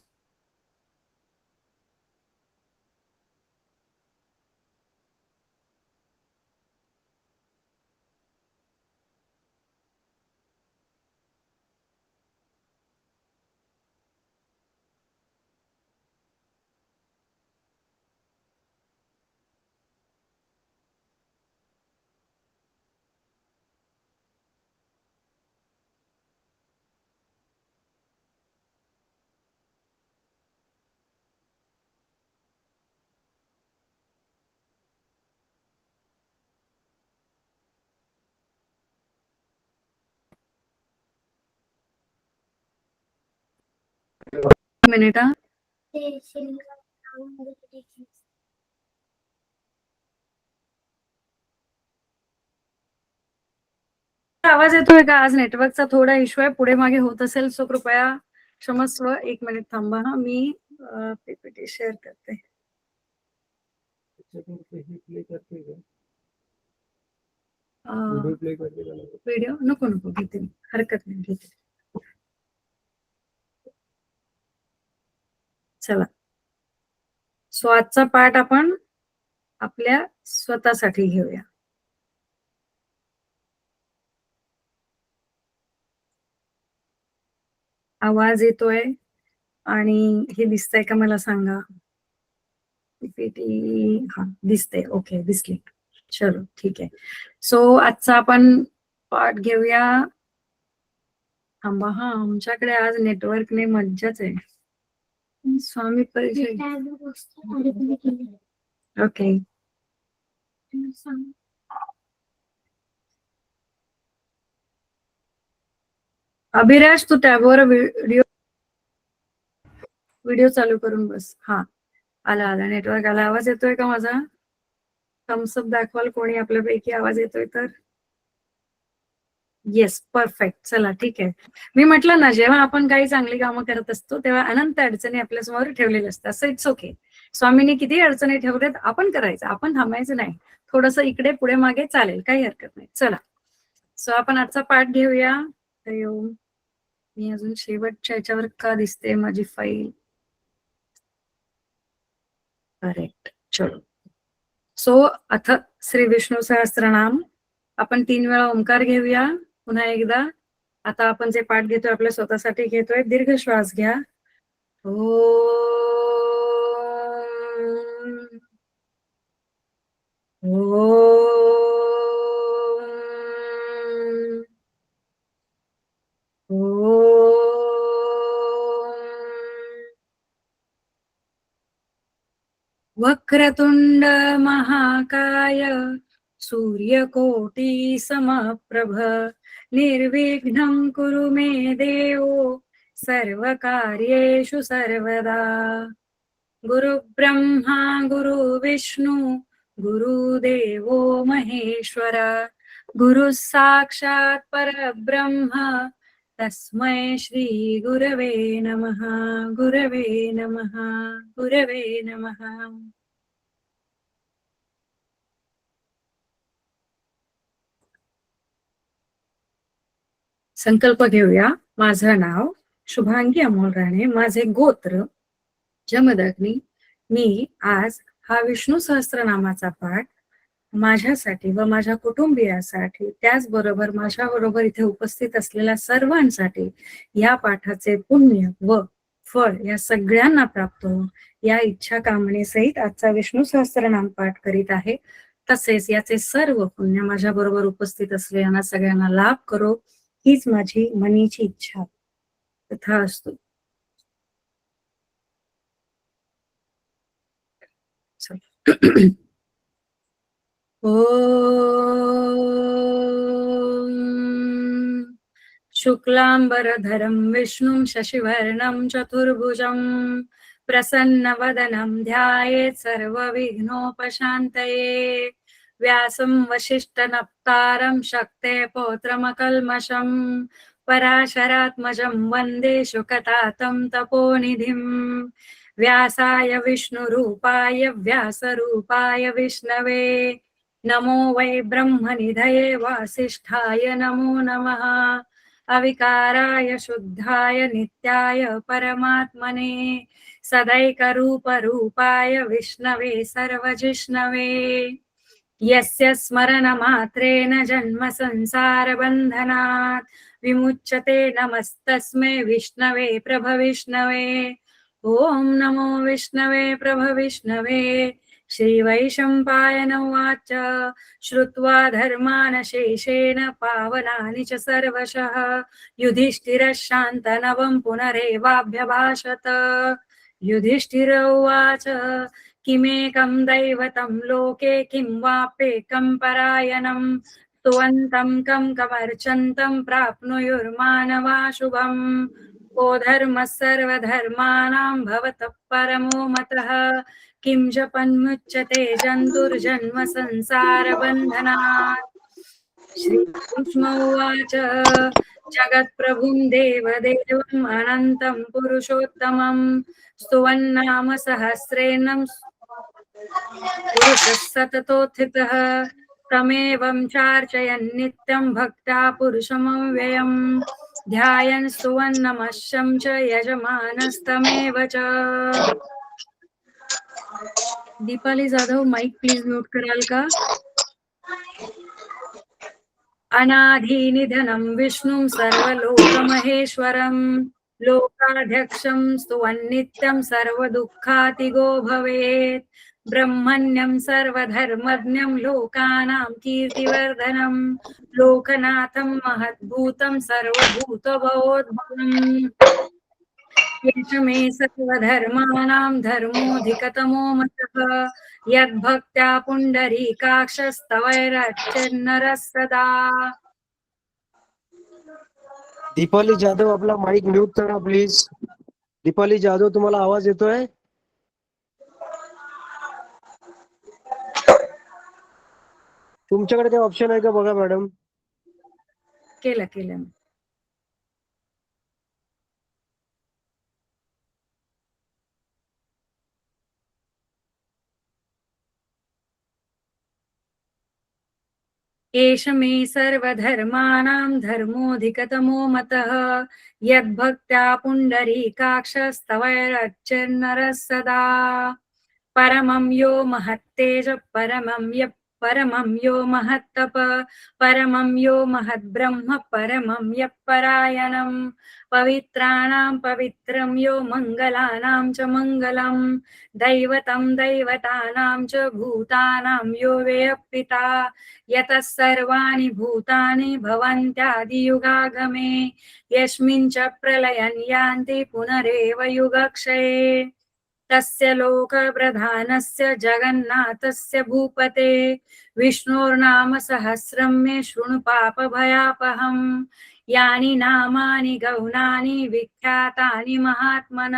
मिनिट. आवाज येतोय का? आज नेटवर्कचा थोडा इश्यू आहे, पुढे मागे होत असेल सो कृपया क्षमस्व. 1 मिनिट थांबा हा, मी पीपीटी शेअर करते. व्हिडिओ नको घेते, हरकत नाही, घेते. चला, सो आजचा पाठ आपण आपल्या स्वतःसाठी घेऊया. आवाज येतोय आणि हे दिसतंय का मला सांगा. पीपीटी हा दिसते, ओके, दिसली. चलो, ठीक आहे. सो आजचा आपण पाठ घेऊया. थांबा हा, आमच्याकडे आज नेटवर्कने मज्जाच आहे. स्वामी परिचय. ओके. अभिराज, तू टॅबवर व्हिडिओ व्हिडिओ चालू करून बस. हा, आला नेटवर्क आला. आवाज येतोय का माझा? थम्सअप दाखवाल कोणी आपल्यापैकी आवाज येतोय तर. Yes, perfect. चला ठीक आहे. मी म्हटलं ना, जेव्हा आपण काही चांगली कामं करत असतो तेव्हा अनंत अडचणी आपल्या समोर ठेवलेल्या असतात. So it's okay. स्वामींनी किती अडचणी ठेवल्यात, आपण करायचं, आपण थांबायचं नाही. थोडंसं इकडे पुढे मागे चालेल, काही हरकत नाही. चला, सो आपण आजचा पाठ घेऊया. मी अजून शेवटच्या याच्यावर का दिसते माझी फाईल? करेक्ट. चलो. सो अथ श्री विष्णू सहस्त्रनाम. आपण 3 वेळा ओंकार घेऊया. पुन्हा एकदा. आता आपण जे पाठ घेतोय आपल्या स्वतःसाठी घेतोय. दीर्घ श्वास घ्या. वक्रतुंड महाकाय सूर्यकोटि समप्रभ निर्विघ्नं कुरु मे देव सर्वकार्येषु सर्वदा. गुरु ब्रह्मा गुरु विष्णु गुरुदेवो महेश्वर गुरु साक्षात् परब्रह्म तस्मै श्री गुरवे नमः. गुरवे नमः. गुरवे नमः. संकल्प घेऊया. माझं नाव शुभांगी अमोल राणे, माझे गोत्र जमदग्नी. मी आज हा विष्णू सहस्त्रनामाचा पाठ माझ्यासाठी व माझ्या कुटुंबियासाठी, त्याचबरोबर माझ्याबरोबर इथे उपस्थित असलेल्या सर्वांसाठी या पाठाचे पुण्य व फळ या सगळ्यांना प्राप्त हो या इच्छा कामनेसहित आजचा विष्णू सहस्त्रनाम पाठ करीत आहे. तसेच याचे सर्व पुण्य माझ्या बरोबर उपस्थित असलेल्यांना सगळ्यांना लाभ करो हीच माझी मनीची इच्छा. तथास्तु. ओम शुक्लांबरधरं विष्णुं शशिवर्णं चतुर्भुजं प्रसन्नवदनं ध्यायेत् सर्वविघ्नोपशान्तये. व्यासं वसिष्ठनप्तारं शक्तेः पौत्रमकल्मषं पराशरात्मजं वन्दे शुकतातं तपोनिधिं. व्यासाय विष्णुरूपाय व्यासरूपाय विष्णवे नमो वै ब्रह्मनिधये वासिष्ठाय नमो नमः. अविकाराय शुद्धाय नित्याय परमात्मने सदैकरूपरूपाय विष्णवे सर्वजिष्णवे. यस्य स्मरणमात्रेण जन्म संसारबन्धनात् विमुच्यते नमस्तस्मै विष्णवे प्रभविष्णवे. ओम नमो विष्णवे प्रभविष्णवे. श्रीवैशम्पायन उवाच श्रुत्वा धर्मान् शेषेण पावनानि च सर्वशः युधिष्ठिरः शान्तनवं पुनरेवाभ्यभाषत. युधिष्ठिर उवाच किमेकं दैवतं लोके किं वाप्येकं परायणं स्तुवन्तं कं कमर्चन्तं प्राप्नुयुर्मानवा शुभम्. को धर्मः सर्वधर्माणां भवतः परमो मतः किं जपन्मुच्यते जन्तुर्जन्म संसारबन्धनात्. श्रीकृष्ण उवाच जगत्प्रभुं देवदेवम् अनन्तं पुरुषोत्तमं स्तुवन्नाम सहस्रेणं पुरुषः सततोत्थितः तमेवं चार्चयन् नित्यं भक्त्या पुरुषमव्ययम् ध्यायन् स्तुवन्नमश्यं च यजमानस्तमेव च. Deepali Jadhav mike please mute कराल का? अनाधिनिधनं विष्णुं सर्वलोकमहेश्वरं लोकाध्यक्षं स्तुवन्नित्यं सर्वदुःखातिगो भवेत्. ब्रह्मण्यं सर्वधर्मज्ञं लोकानां कीर्तिवर्धनं लोकनाथं महद्भूतं सर्वभूतभवोद्भवम्. यश मे सर्वधर्माणां धर्मोऽधिकतमो मतः यद्भक्त्या पुंडरीकाक्षस्तवैरच्चिन्नरः सदा. दीपाली जाधव आपला माईक म्यूट करा प्लीज. दीपाली जाधव, तुम्हाला आवाज येतोय? तुमच्याकडे काही ऑप्शन आहे का बघा मॅडम. केलं केलं. एष मे सर्वधर्माणां धर्मोऽधिकतमो मतः यद्भक्त्या पुण्डरीकाक्षस्तवैरच्चिर्नरः सदा परमं यो महत्तेज परमं यो महत्तप परमं यो महद्ब्रह्म परमं यः परायणं पवित्राणां पवित्रं यो मङ्गलानां च मङ्गलं दैवतं दैवतानां च भूतानां यो वेयः पिता यतः सर्वाणि भूतानि भवन्त्यादियुगागमे यस्मिन् च प्रलयं यान्ति पुनरेव युगक्षये तस्य लोकप्रधानस्य जगन्नाथस्य भूपते विष्णोर्नाम सहस्रं मे शृणु पापभयापहम् यानि नामानि गौणानि विख्यातानि महात्मन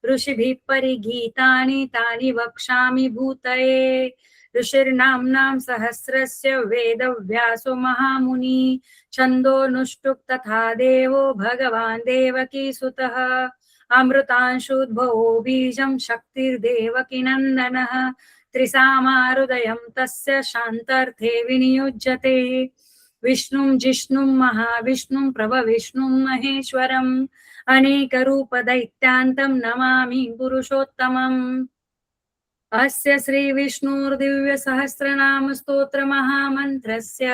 ऋषिभिः परिगीतानि तानि वक्ष्यामि भूतये ऋषिर्नाम्नां सहस्रस्य वेदव्यासो महामुनि छन्दोनुष्टुप् तथा देवो भगवान् देवकीसुतः अमृतांशुद्भवो बीजं शक्तिर्देवकी नन्दनः त्रिसामाहृदयं तस्य शान्तार्थे विनियुज्यते विष्णुं जिष्णुं महाविष्णुं प्रभविष्णुं महेश्वरम् अनेकरूपदैत्यान्तं नमामि पुरुषोत्तमम् अस्य श्रीविष्णुर्दिव्यसहस्रनाम स्तोत्र महामन्त्रस्य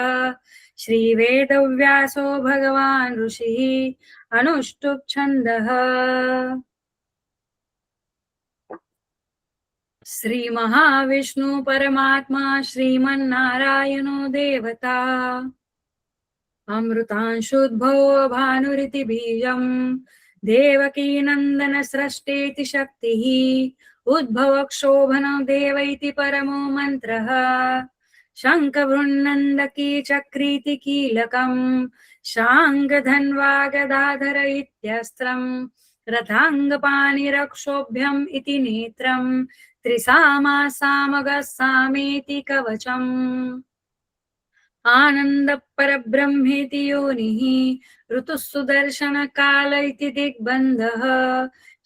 श्रीवेदव्यासो भगवान् ऋषिः अनुष्टुप् छन्दः श्री महाविष्णु परमात्मा श्रीमन्नारायणो देवता अमृतांशुद्भवो भानुरिति बीजं देवकी नन्दन सृष्टेति शक्तिः उद्भवक्षोभनो देव इति परमो मन्त्रः शङ्खभृन्नन्दकी चक्रीति कीलकं शाङ्गधन्वा गदाधर इत्यस्त्रं रथाङ्गपाणिरक्षोभ्यम् इति नेत्रं त्रिसामा सामगः सामेति कवचम् आनन्द परब्रह्मेति योनिः ऋतुः सुदर्शन काल इति दिग्बन्धः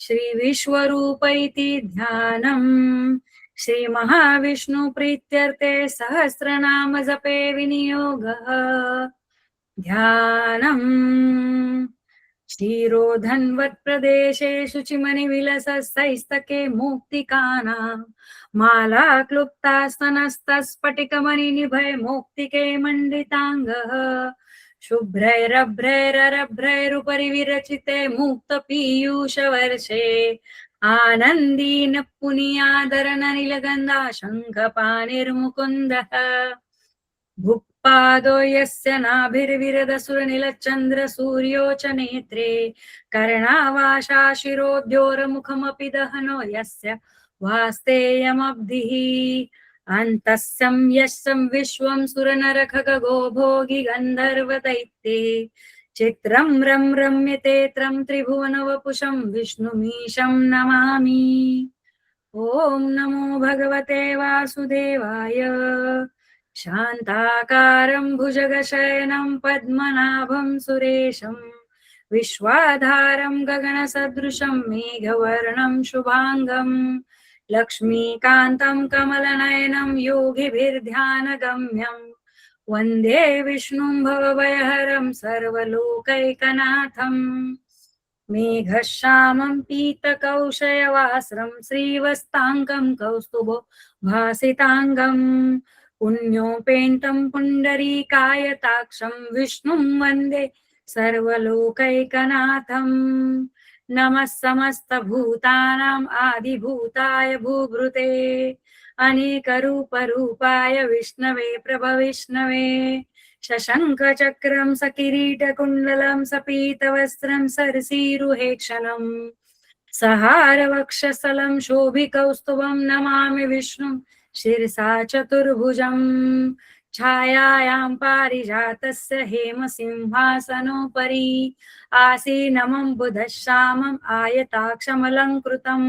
श्री विश्वरूप इति ध्यानम् श्री महाविष्णु प्रीत्यर्थे सहस्रनाम जपे विनियोगः ध्यानम् क्षीरोधन्वत् प्रदेशे शुचिमणिविलसस्तैस्तके मुक्तिकानां माला क्लुप्तास्तनस्तस्फटिकमणिनिभय मौक्तिके मण्डिताङ्गः शुभ्रैरभ्रैररभ्रैरुपरि विरचिते मुक्तपीयूषवर्षे आनन्दीन पुनीयादरननिलगन्धा शङ्खपाणिर्मुकुन्दः भुक्पादो यस्य नाभिर्विरदसुरनिलचन्द्रसूर्यो च नेत्रे कर्णावाशा शिरोद्योरमुखमपि दहनो यस्य वास्तेयमब्धिः अन्तस्यं यस्यं विश्वं सुरनरखगो भोगि गन्धर्वदैत्ये चित्रं रं रम्यते त्रं त्रिभुवनवपुषं विष्णुमीशं नमामि। ॐ नमो भगवते वासुदेवाय। शान्ताकारं भुजगशयनं पद्मनाभं सुरेशं विश्वाधारं गगनसदृशं मेघवर्णं शुभांगं लक्ष्मीकान्तं कमलनयनं योगिभिर्ध्यानगम्यं वन्दे विष्णुं भवभयहरं सर्वलोकैकनाथं मेघश्यामं पीतकौशयवास्रं श्रीवस्ताङ्कं कौस्तुभो भासिताङ्गं पुण्योपेतं पुण्डरीकायताक्षं विष्णुं वन्दे सर्वलोकैकनाथं नमः समस्तभूतानाम् आदिभूताय भूभृते अनेकरूपरूपाय विष्णवे प्रभविष्णवे शशङ्खचक्रं सकिरीटकुण्डलं सपीतवस्त्रं सरसीरुहेक्षणं सहारवक्षस्थलं शोभिकौस्तुभं नमामि विष्णुं शिरसा चतुर्भुजं छायायां पारिजातस्य हेमसिंहासनोपरि आसीनमं बुधश्यामम् आयताक्षमलङ्कृतम्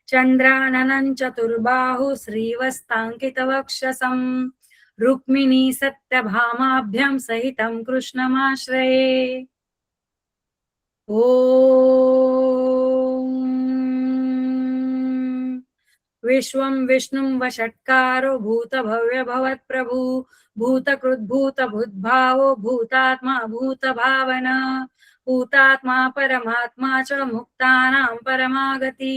चन्द्राननं चतुर्बाहु श्रीवस्ताङ्कितवक्षसं रुक्मिणी सत्यभामाभ्यां सहितं कृष्णमाश्रये। ॐ विश्वं विष्णुं वषट्कारो भूतभव्य भवत्प्रभु भूतकृद्भूतभुद्भावो भूतात्मा भूतभावना भूतात्मा परमात्मा च मुक्तानां परमागति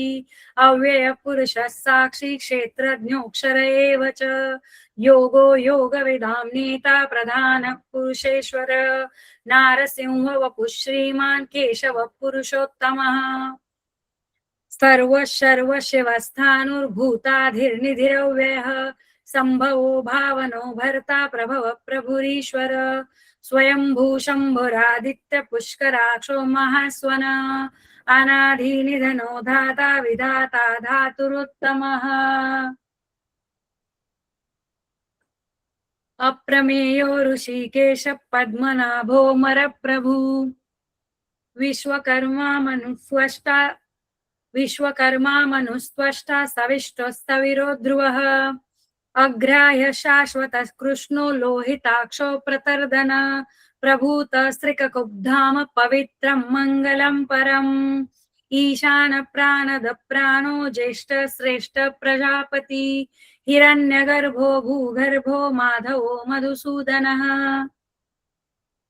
अव्ययः पुरुषः साक्षी क्षेत्रज्ञोऽक्षर एव च योगो योगविदां नेता प्रधानः पुरुषेश्वर नारसिंह वपुः श्रीमान् केशवः पुरुषोत्तमः सर्वशिवस्थानुर्भूताधिर्निधिरव्ययः सम्भवो भावनो भर्ता प्रभव प्रभुरीश्वर स्वयंभू शम्भुरादित्य पुष्कराक्षो महास्वन अनाधिनिधनो धाता विधाता धातुरुत्तमः अप्रमेयो ऋषिकेश पद्मनाभो मरप्रभु विश्वकर्मा मनुस्त्वष्टा सविष्टोस्तविरो ध्रुवः अग्राह्य शाश्वतः कृष्णो लोहिताक्षो प्रतर्दन प्रभूत स्त्रिककुब्धाम पवित्रं मङ्गलं परम् ईशान प्राणद प्राणो ज्येष्ठ श्रेष्ठ प्रजापति हिरण्यगर्भो भूगर्भो माधवो मधुसूदनः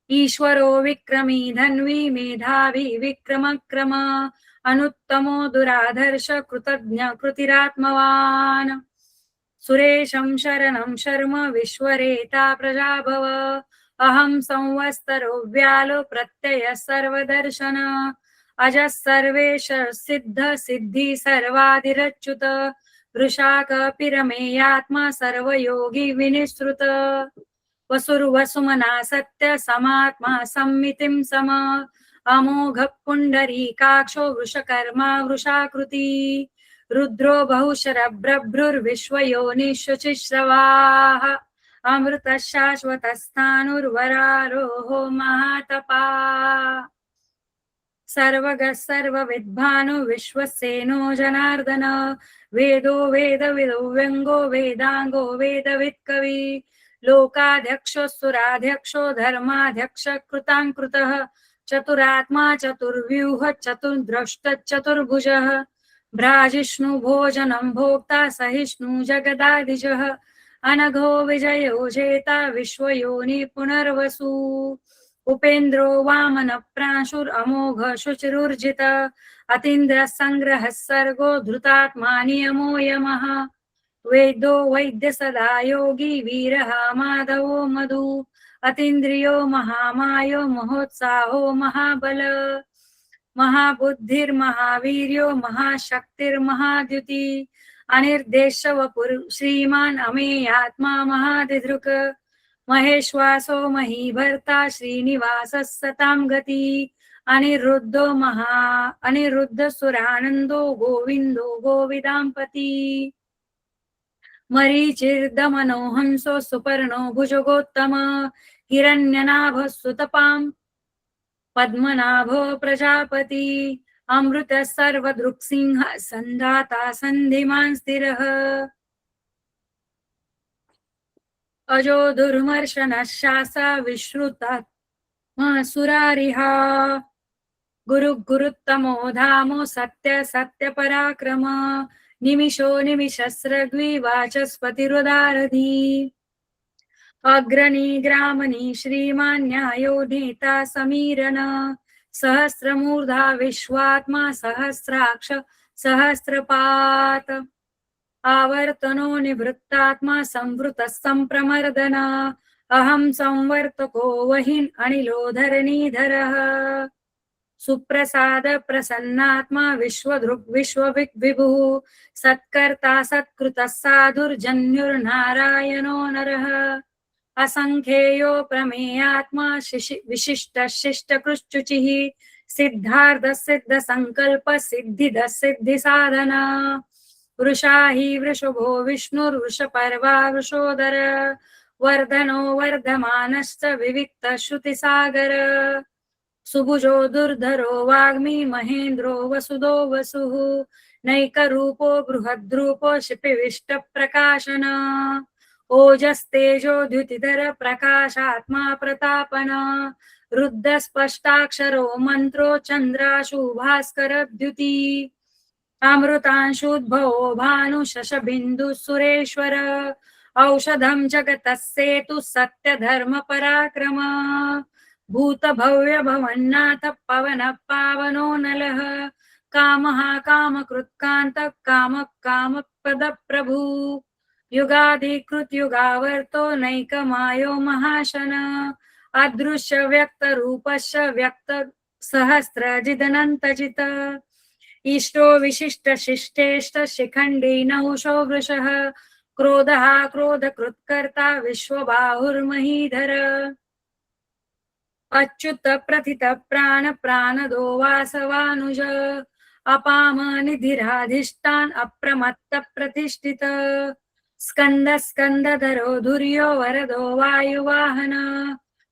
ईश्वरो विक्रमी धन्वी मेधावी विक्रमक्रम अनुत्तमो दुराधर्ष कृतज्ञ कृतिरात्मवान् सुरेशं शरणं शर्म विश्वरेता प्रजाभव अहं संवत्सरो व्यालो प्रत्यय सर्वदर्शन अजः सर्वेश सिद्ध सिद्धि सर्वाधिरच्युत वृषाक पिरमेयात्मा सर्वयोगी विनिश्रुत वसुर्वसुमना सत्य समात्मा सम्मितिं सम अमोघ पुण्डरीकाक्षो वृषकर्मा वृषाकृति रुद्रो बहुशरभ्रभ्रुर्विश्वयोनिशुचिश्रवाः अमृत शाश्वतस्थाणुर्वरारोहो महातपा सर्वगः सर्वविद्भानु विश्वसेनो जनार्दन वेदो वेदविदो व्यङ्गो वेदाङ्गो वेदवित्कवि लोकाध्यक्षो सुराध्यक्षो धर्माध्यक्ष कृताङ्कृतः चतुरात्मा चतुर्व्यूह चतुर्द्रष्ट चतुर्भुजः भ्राजिष्णु भोजनं भोक्ता सहिष्णु जगदादिजः अनघो विजयो जेता विश्वयोनि पुनर्वसु उपेन्द्रो वामन प्रांशुरमोघ शुचिरुर्जित अतीन्द्र संग्रह सर्गो धृतात्मा नियमो यमः वेदो वैद्य सदा योगी वीरः माधवो मधु अतीन्द्रियो महामायो महोत्साहो महाबल महाबुद्धिर्महावीर्यो महाशक्तिर्महाद्युति अनिर्देश वपुर श्रीमान् अमेयात्मा महादिदृक् महेश्वासो महीभर्ता श्रीनिवासः सतां गति अनिरुद्ध सुरानन्दो गोविन्दो गोविदाम्पति मरीचिर्दमनो हंसो सुपर्णो भुजगोत्तम हिरण्यनाभः सुतपां पद्मनाभो प्रजापति अमृत सर्वदृक्सिंह सन्धाता सन्धिमान् स्थिरः अजो दुर्मर्शनः शासा विश्रुतात्मा सुरारिहा गुरुत्तमो धामो सत्य सत्य पराक्रम निमिषो निमिषस्रग्विवाचस्पतिरुदारधी अग्रणी ग्रामणी श्रीमान् न्यायो नेता समीरन सहस्रमूर्धा विश्वात्मा सहस्राक्ष सहस्रपात आवर्तनो निवृत्तात्मा संवृतः संप्रमर्दन अहं संवर्तको वहिन् अनिलो धरणीधरः सुप्रसाद प्रसन्नात्मा विश्वदृक् विश्वविभुः सत्कर्ता सत्कृतः साधुर्जन्युर्नारायणो नरः असंख्येयो प्रमेयात्मा विशिष्ट शिष्टकृच्छुचिः सिद्धार्थ सिद्ध संकल्प सिद्धिद सिद्धि साधना वृषा हि वृषभो विष्णुर्वृषपर्वा वृषोदर वर्धनो वर्धमानश्च विविक्त श्रुतिसागर सुभुजो दुर्धरो वाग्मी महेन्द्रो वसुदो वसुः नैकरूपो बृहद्रूपो शिपिविष्ट प्रकाशन ओजस्तेजो द्युतिधर प्रकाशात्मा प्रतापन रुद्ध स्पष्टाक्षरो मंत्रो चंद्राशु भास्कर द्युती अमृतांशुद्भवो भानु शशबिंदु सुरेश्वर औषधं जगतस्सेतु सत्य धर्म पराक्रम भूत भव्य भवन्नाथ पवन पावनो नलः कामः कामकृत्कान्त काम कामपद प्रभु युगाधिकृत युगावर्तो नैकमायो महाशन अदृश्य व्यक्त रूपस्य व्यक्त सहस्रजिदनन्तजित इष्टो विशिष्ट शिष्टेष्ट शिखण्डी नहुषो वृषः क्रोधः क्रोधकृत्कर्ता विश्वबाहुर्महीधर अच्युत प्रथित प्राण प्राणदो वासवानुज अपाम निधिराधिष्ठान अप्रमत्त प्रतिष्ठित स्कंद स्कंदधरो धुर्यो वरदो वायुवाहन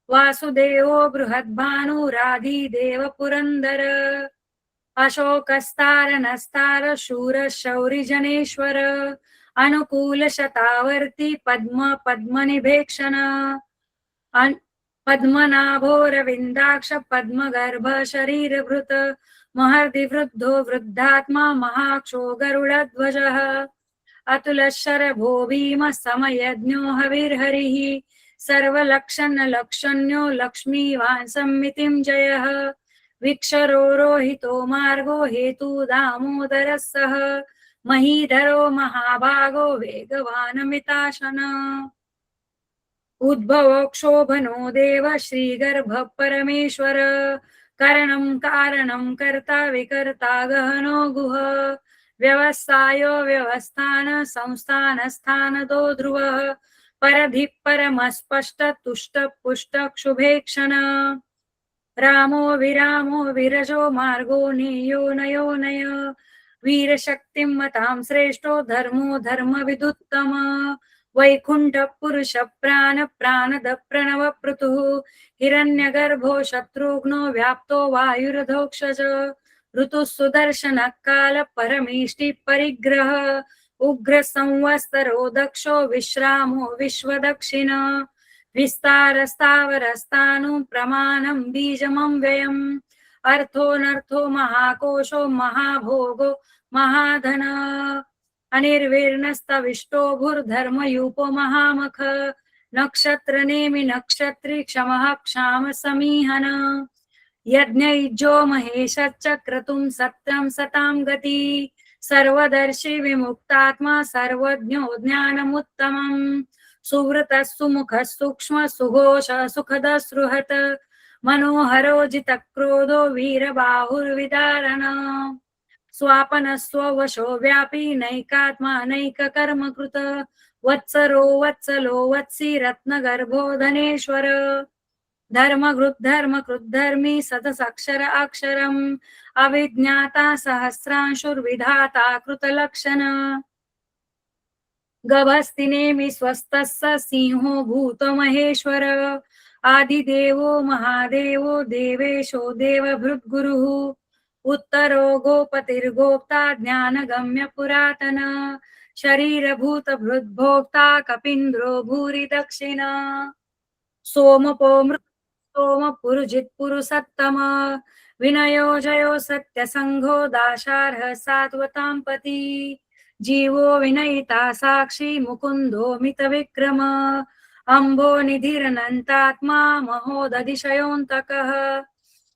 वासुदेवो बृहद्भानुराधिदेव पुरंदर अशोकस्तारनस्तार शूर शौरी जनेश्वर अनुकूल शतावर्ती पद्म पद्मनिभेक्षण पद्मनाभोरविन्दाक्ष पद्मगर्भ शरीरभृत महर्दिवृद्धो वृद्धात्मा महाक्षो गरुडध्वजः अतुलशरभो भीम समयज्ञो हविर्हरिः सर्वलक्षण्यलक्षण्यो लक्ष्मीवान् सम्मितिं जयः विक्षरो रोहितो मार्गो हेतु दामोदरः सः महीधरो महाभागो वेगवानमिताशन उद्भव क्षोभनो देव श्रीगर्भ परमेश्वर करणं कारणं कर्ता विकर्ता गहनो गुह व्यवसायो व्यवस्थान संस्थान स्थानदो ध्रुवः परधि परमस्पष्ट तुष्ट पुष्ट क्षुभेक्षण रामो विरामो विरजो मार्गो नेयो नयो नय वीरशक्तिं मतां श्रेष्ठो धर्मो धर्म विदुत्तम वैकुंठ पुरुष प्राण प्राणद प्रणव पृथुः हिरण्यगर्भो शत्रुघ्नो व्याप्तो वायुरधोक्षज ऋतुः सुदर्शन काल परमेष्टि परिग्रह उग्र संवत्सरो दक्षो विश्रामो विश्वदक्षिण विस्तारस्तावरस्तानु प्रमाणं बीजमं व्ययम् अर्थोऽनर्थो महाकोशो महाभोगो महाधन अनिर्वीर्णस्तविष्टो भूर्धर्मयूपो महामख नक्षत्र नेमि नक्षत्री क्षमः क्षाम समीहन यज्ञयुजो महेशच्च क्रतुं सत्यं सतां गति सर्वदर्शी विमुक्तात्मा सर्वज्ञो ज्ञानमुत्तमम् सुवृतः सुमुखः सूक्ष्म सुघोष सुखद सुहृत् मनोहरो जितक्रोधो वीरबाहुर्विदारण स्वापन स्ववशो व्यापी नैकात्मा नैककर्म कृत वत्सरो वत्सलो वत्सी रत्नगर्भो धनेश्वर धर्मकृत् धर्मी सतसक्षर अक्षरम् अविज्ञाता सहस्रांशुर्विधाता कृतलक्षण गभस्तिनेमि स्वस्थस्य सिंहो भूतो महेश्वर आदिदेवो महादेवो देवेशो देवभृद्गुरुः उत्तरो गोपतिर्गोप्ता ज्ञानगम्य पुरातन शरीरभूत भृद्भोक्ता कपीन्द्रो भूरि दक्षिण सोमपो मृत सोम पुरुजित पुरुषत्तम विनयो जयो सत्यसंघो दाशार्ह सात्वतां पति जीवो विनयिता साक्षी मुकुंदो मित विक्रम अम्भो निधिरनन्तात्मा महोदधिशयोऽन्तकः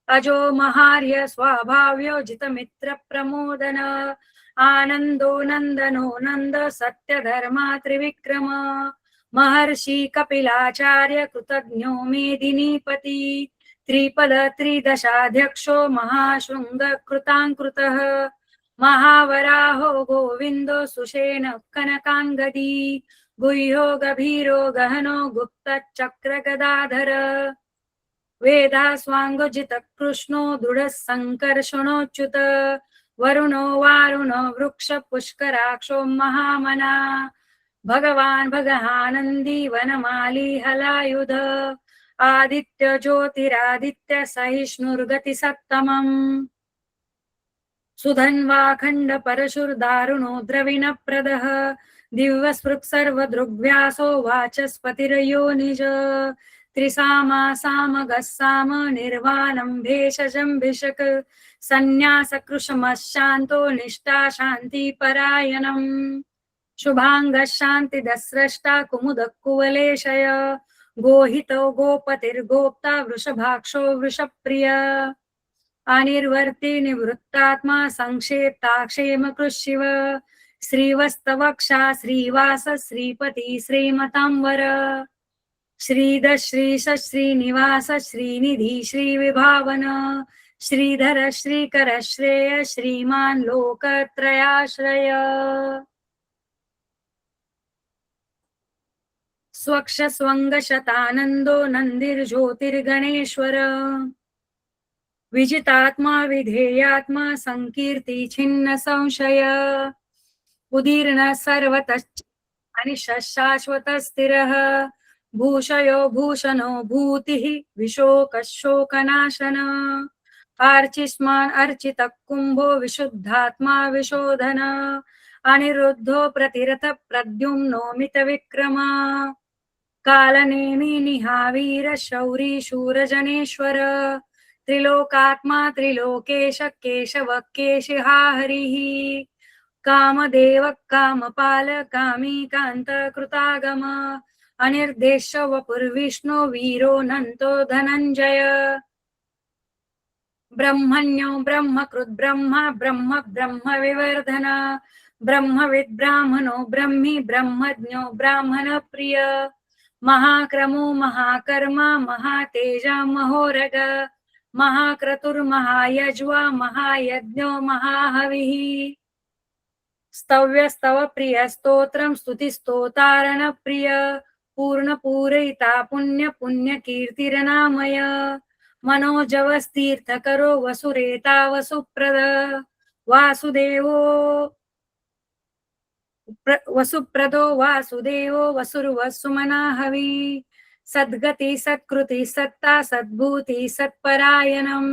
अजो महार्य स्वाभाव्यो जितमित्र प्रमोदन आनंदो नंदनो नंद सत्य धर्मा त्रिविक्रम महर्षि कपिलाचार्य कृतज्ञो मेदिनीपति त्रिपद त्रिदशाध्यक्षो महाशृंग कृतांकृतः महावराहो गोविंदो सुषेण कनकांगदी गुह्यो गभीरो गहनो गुप्त चक्र गदाधर वेदा स्वांगोजित कृष्णो दृढ संकर्षणोच्युत वरुणो वारुणो वृक्ष पुष्कराक्षो महामना भगवान भगहानंदी वनमाली हलायुध आदित्य ज्योतिरादित्य सहिष्णुर्गति सत्तमम् सुधन्वाखण्ड परशुर्दारुणो द्रविणप्रदः दिव्यस्पृक् सर्वदृग्व्यासो वाचस्पतिरयो निज त्रिसामा सामगः साम निर्वाणं भेषजं भिषक् सन्न्यासकृशमशान्तो निष्ठा शान्तिपरायणम् शुभांगः शान्तिदस्रष्टा कुमुदः कुवलेशय गोहितो गोपतिर्गोप्ता वृषभाक्षो वृषप्रिय अनिर्वर्ती निवृत्तात्मा संक्षेप्ताक्षेम कृशिव श्रीवस्तवक्षा श्रीवास श्रीपती श्रीमतांवर श्रीद श्रीश श्रीनिवास श्रीनिधी श्रीविभावन श्रीधर श्रीकर श्रेय श्रीमान लोकत्रयाश्रय स्वक्ष स्वंग शतानंदो नंदिर्ज्योतिर्गणेश्वर विजितात्मा विधेयात्मा संकीर्ती छिन्न संशय उदीर्ण सर्वतश्च अनिश शाश्वत स्थिरः भूषयो भूषणो भूतिः विशोक शोकनाशन अर्चिस्मान् अर्चितः कुंभो विशुद्धात्मा विशोधन अनिरुद्धो प्रतिरथ प्रद्युम्नो मित विक्रमा कालनेमि निहावीर शौरी शूरजनेश्वर त्रिलोकात्मा त्रिलोकेश केशव केशिहा हरिः कामदेव कामपाल कामी कांत कृतागम अनिर्देश वपुर्विष्णु वीरो नंतो धनंजय ब्रह्मण्यो ब्रह्मकृत् ब्रह्म ब्रह्म ब्रह्म विवर्धन ब्रह्मविद् ब्राह्मणो ब्रह्मी ब्रह्मज्ञो ब्राह्मण प्रिय महाक्रमो महाकर्मा महातेजा महोरग महाक्रतुर्महायज्वा महायज्ञो महाहविः स्तव्य स्तव प्रिय स्तोत्रम स्तुति स्तोतारण प्रिय पूर्ण पूरयिता पुण्य पुण्य कीर्तिरनामय मनोजवस्तीर्थ करो वसुरेता वसुप्रद वासुदेवो वसुप्रदो वासुदेवो वसुर्वसुमना हवी सद्गति सत्कृति सत्ता सद्भूति सत्परायणं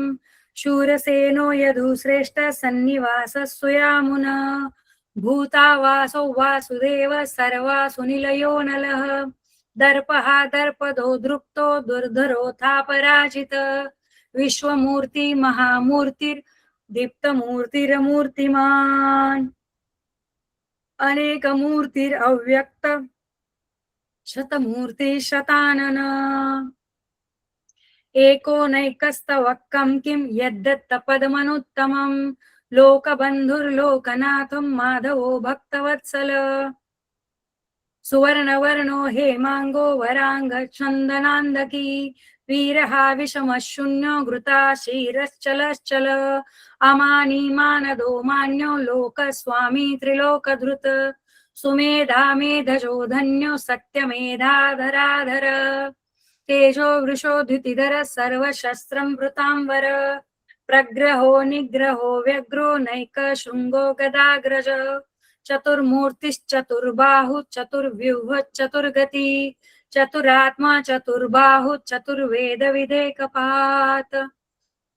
शूरसेनो यदुश्रेष्ठ सन्निवास सुयामुन भूतावासो वासुदेव सर्वासु निलयो नलः दर्पः दर्पदो दृप्तो दुर्धरोथा पराजित विश्वमूर्ति महामूर्तिर् दीप्तमूर्तिरमूर्तिमान् अनेकमूर्तिर् अव्यक्त शतमूर्ति शतानन एकोनैकस्तवक्कं किं यद्दत्तपदमनुत्तमं लोकबन्धुर्लोकनाथं माधवो भक्तवत्सल सुवर्णवर्णो हेमांगो वरांग चंदनांदकी वीरहा विषमशून्यो घृता क्षीरश्चलश्चल अमानी मानदो मान्यो लोकस्वामी त्रिलोकधृत सुमेधा मेधजो धन्यो सत्यमेधाधराधर तेजो वृषो द्युतिधर सर्वशस्त्रं वृतांवर प्रग्रहो निग्रहो व्यग्रो नैक शृंगो गदाग्रज चतुर्मूर्तिश्चतुर्बाहु चतुर्व्यूह चतुर्गति चतुरात्मा चतुर्बाहु चतुर्वेद विधेकपात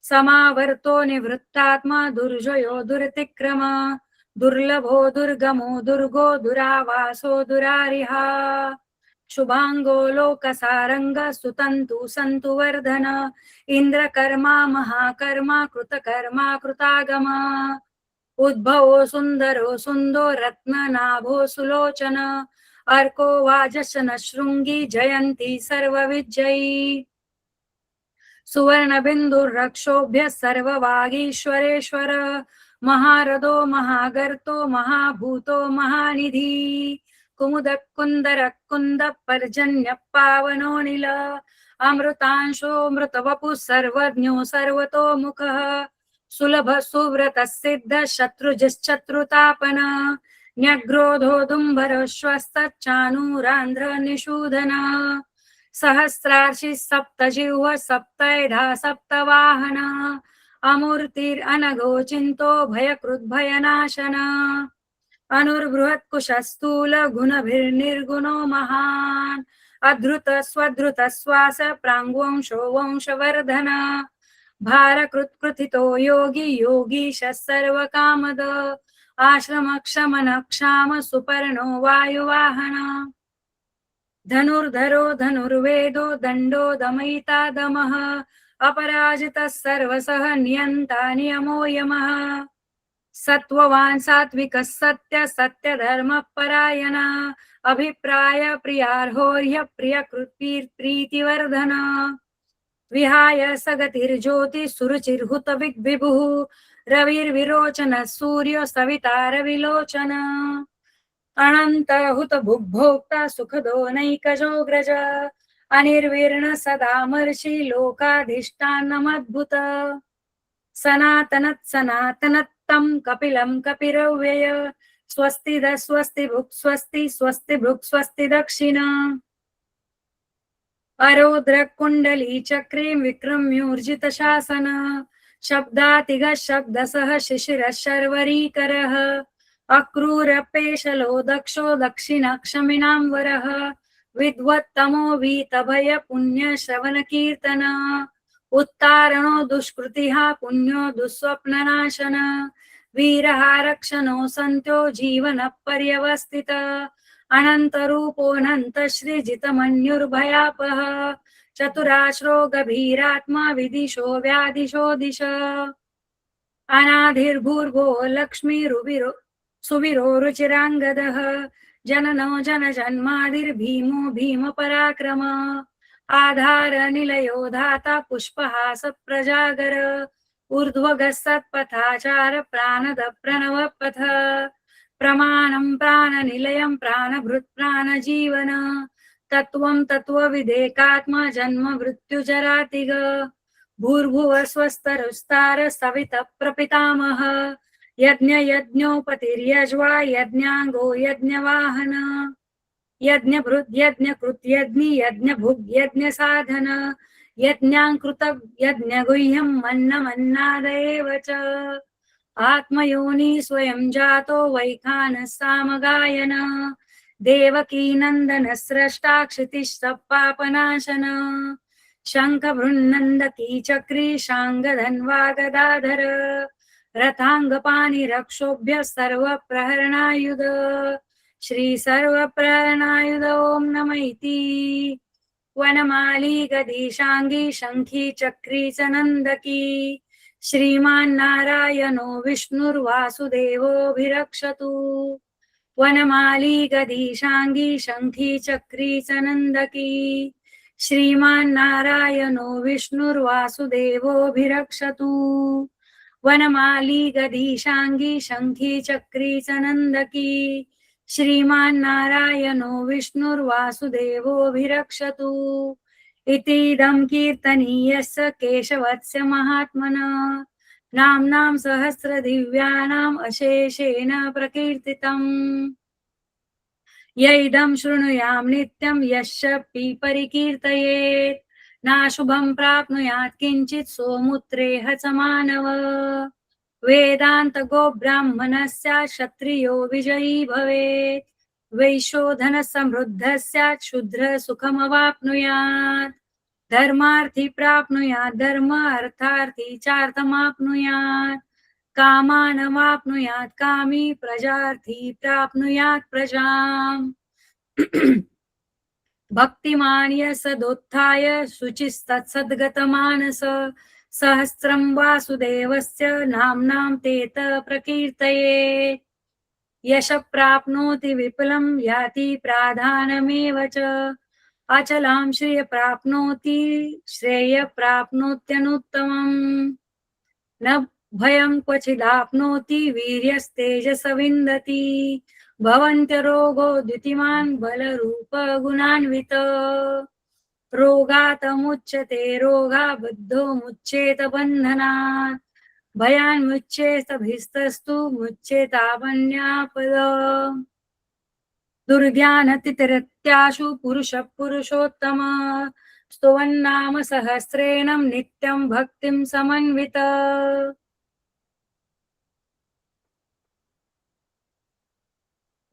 समावर्तो निवृत्तात्मा दुर्जयो दुरतिक्रम दुर्लभो दुर्गमो दुर्गो दुरावासो दुरारिहा शुभांगो लोकसारंग सुतंतु संतुवर्धन इंद्रकर्मा महाकर्मा कृतकर्मा कृतागमा उद्भवो सुंदरो सुंदो रत्ननाभो सुलोचन अर्को वाजशन शृंगी जयंती सर्वविजयी सुवर्णबिंदु रक्षोभ्य सर्ववागीश्वरेश्वर महारदो महागर्तो महाभूतो महानिधि कुमुदक कुंदरक कुंद पर्जन्य पावनो नील अमृतांशो मृतवपु सर्वज्ञो सर्वतोमुखः सुलभ सुव्रत सिद्ध शत्रुजिश्चत्रुतापन न्यग्रोधो दुंबर श्वस्त चानूरांध्र निषूदन सहस्रार्षि सप्तजिह्व सप्तैधा सप्तवाहन अमूर्तिरनघो चिंतो भयकृद् भयनाशन अनुर्बृहत्कुशस्थूल गुणभिर्निर्गुणो महान् अधृत स्वधृत श्वास प्राङ्वंशो वंशवर्धन भारकृत्कृथितो योगी योगीश सर्वकामद आश्रमक्षमन क्षाम सुपर्णो वायुवाहन धनुर्धरो धनुर्वेदो दण्डो दमयिता दमः अपराजितः सर्वसः नियन्ता नियमो यमः सत्ववान् सात्विकः सत्य सत्यधर्मपरायण अभिप्राय प्रियार्होर्य प्रियकृत्प्रीतिवर्धन विहाय सगतिर्ज्योति सुरुचिर्हुत विभुः रविर्विरोचन सूर्यो सविता रविलोचन अनंत हुत भुग्भोक्ता सुखदो नैकजोग्रज अनिर्विर्ण सदामर्षि लोकाधिष्ठानमद्भुत सनातनत् सनातनत्तं कपिलं कपिरव्यय स्वस्ति द स्वस्ति भुक् स्वस्ति स्वस्ति भुक् स्वस्ति दक्षिण अरोद्र कुंडली चक्रे विक्रम्योर्जित शासन शब्दातिग शब्दसः शिशिर शर्वरीकरः अक्रूरपेशलो दक्षो दक्षिणक्षमिणां वरः विद्वत्तमो वीतभय पुण्य श्रवण कीर्तन उत्तारणो दुष्कृतिः पुण्यो दुःस्वप्ननाशन वीरः रक्षणो सन्त्यो जीवन पर्यवस्थित अनन्तरूपोऽनन्त श्रीजितमन्युर्भयापः चतुराश्रो गभीरात्मा विदिशो व्यादिशो दिश अनाधिर्भूर्भो लक्ष्मीरुविरो सुविरो रुचिराङ्गदः जननो जनजन्मादिर्भीमो भीमपराक्रम आधार निलयो धाता पुष्पहास प्रजागर ऊर्ध्वगः सत्पथाचार प्राणद प्रणवपथ प्रमाणं प्राणनिलयं प्राणभृत् प्राणजीवन तत्त्वं तत्त्वविदेकात्मा जन्म मृत्युजरातिग भूर्भुवः स्वस्तरुस्तार सवितः प्रपितामह यज्ञ यज्ञोपतिर्यज्वा यज्ञाङ्गो यज्ञवाहन यज्ञभृत् यज्ञकृत् यज्ञि यज्ञभुग् यज्ञसाधन यज्ञाङ्कृत यज्ञगुह्यं मन्नमन्नादयेव च आत्मयोनि स्वयं जातो वैखानः सामगायन देवकीनन्दन स्रष्टा क्षितिः पापनाशन शङ्खभृन्नन्दकी चक्री शाङ्गधन्वा गदाधर रथाङ्गपाणि रक्षोभ्य सर्वप्रहरणायुध श्री सर्वप्रहरणायुध ओम नमः इति वनमाली गदीशाङ्गी शङ्खी चक्री च नन्दकी श्रीमान् नारायणो विष्णुर्वासुदेवोऽभिरक्षतु वनमाली गदीशाङ्गी शङ्खी चक्री च नन्दकी श्रीमान् नारायणो विष्णुर्वासुदेवोऽभिरक्षतु वनमाली गदीशाङ्गी शङ्खी चक्री च नन्दकी श्रीमान् नारायणो विष्णुर्वासुदेवोऽभिरक्षतु इतीदं कीर्तनीयस्य केशवस्य महात्मनः नाम्नां सहस्रदिव्यानाम् अशेषेण प्रकीर्तितम् य इदं शृणुयां नित्यं यस्य परिकीर्तयेत् नाशुभं प्राप्नुयात् किञ्चित् सोमुत्रेह च मानव वेदान्तगो ब्राह्मणस्य क्षत्रियो विजयी भवेत् वैश्यो समृद्धस्यात् शूद्र सुखमवाप्नुयात् धर्मार्थी प्राप्नुयात् धर्म अर्थार्थी चार्थमाप्नुयात् कामानवाप्नुयात् कामी प्रजार्थी प्राप्नुयात् प्रजाम् भक्तिमान् सदोत्थाय शुचिस्तत्सद्गतमानस सहस्रं वासुदेवस्य नाम्नां तेत प्रकीर्तयेत् यश प्राप्नोति विपुलं याति प्राधानमेव च अचलां श्रिय प्राप्नोति श्रेय प्राप्नोत्यनुत्तमम् न भयं क्वचिदाप्नोति वीर्यस्तेजस विन्दति भवन्त्यरोगो द्युतिमान् बलरूप गुणान्वित रोगात् मुच्यते रोगा बद्धो मुच्येत बन्धनात् भयान् मुच्येतभिस्तस्तु मुच्येतापन्यापद दुर्ध्यानतितिरत्याशु पुरुष पुरुषोत्तम स्तुवन्नाम सहस्रेण नित्यं भक्तिं समन्वित।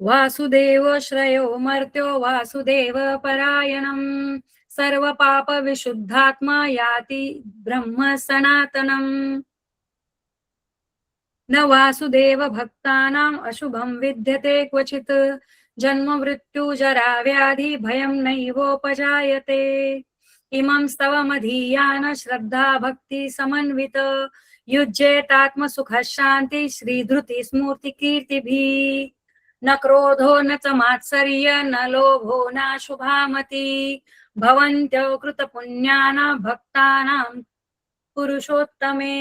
वासुदेव श्रेयो मर्त्यो वासुदेव परायणं सर्व पाप विशुद्धात्मा याति ब्रह्म सनातनम् न वासुदेव भक्तानाम् अशुभं विद्यते क्वचित् जन्म मृत्यु जरा व्याधि भयं नैवोपजायते इमं स्तवमधीयान श्रद्धा भक्ति समन्वित युज्येतात्मसुख शान्ति श्रीधृति स्मूर्ति कीर्तिभिः न क्रोधो न च मात्सर्य न लोभो न शुभामति भवन्त्यो कृतपुण्यानां भक्तानां पुरुषोत्तमे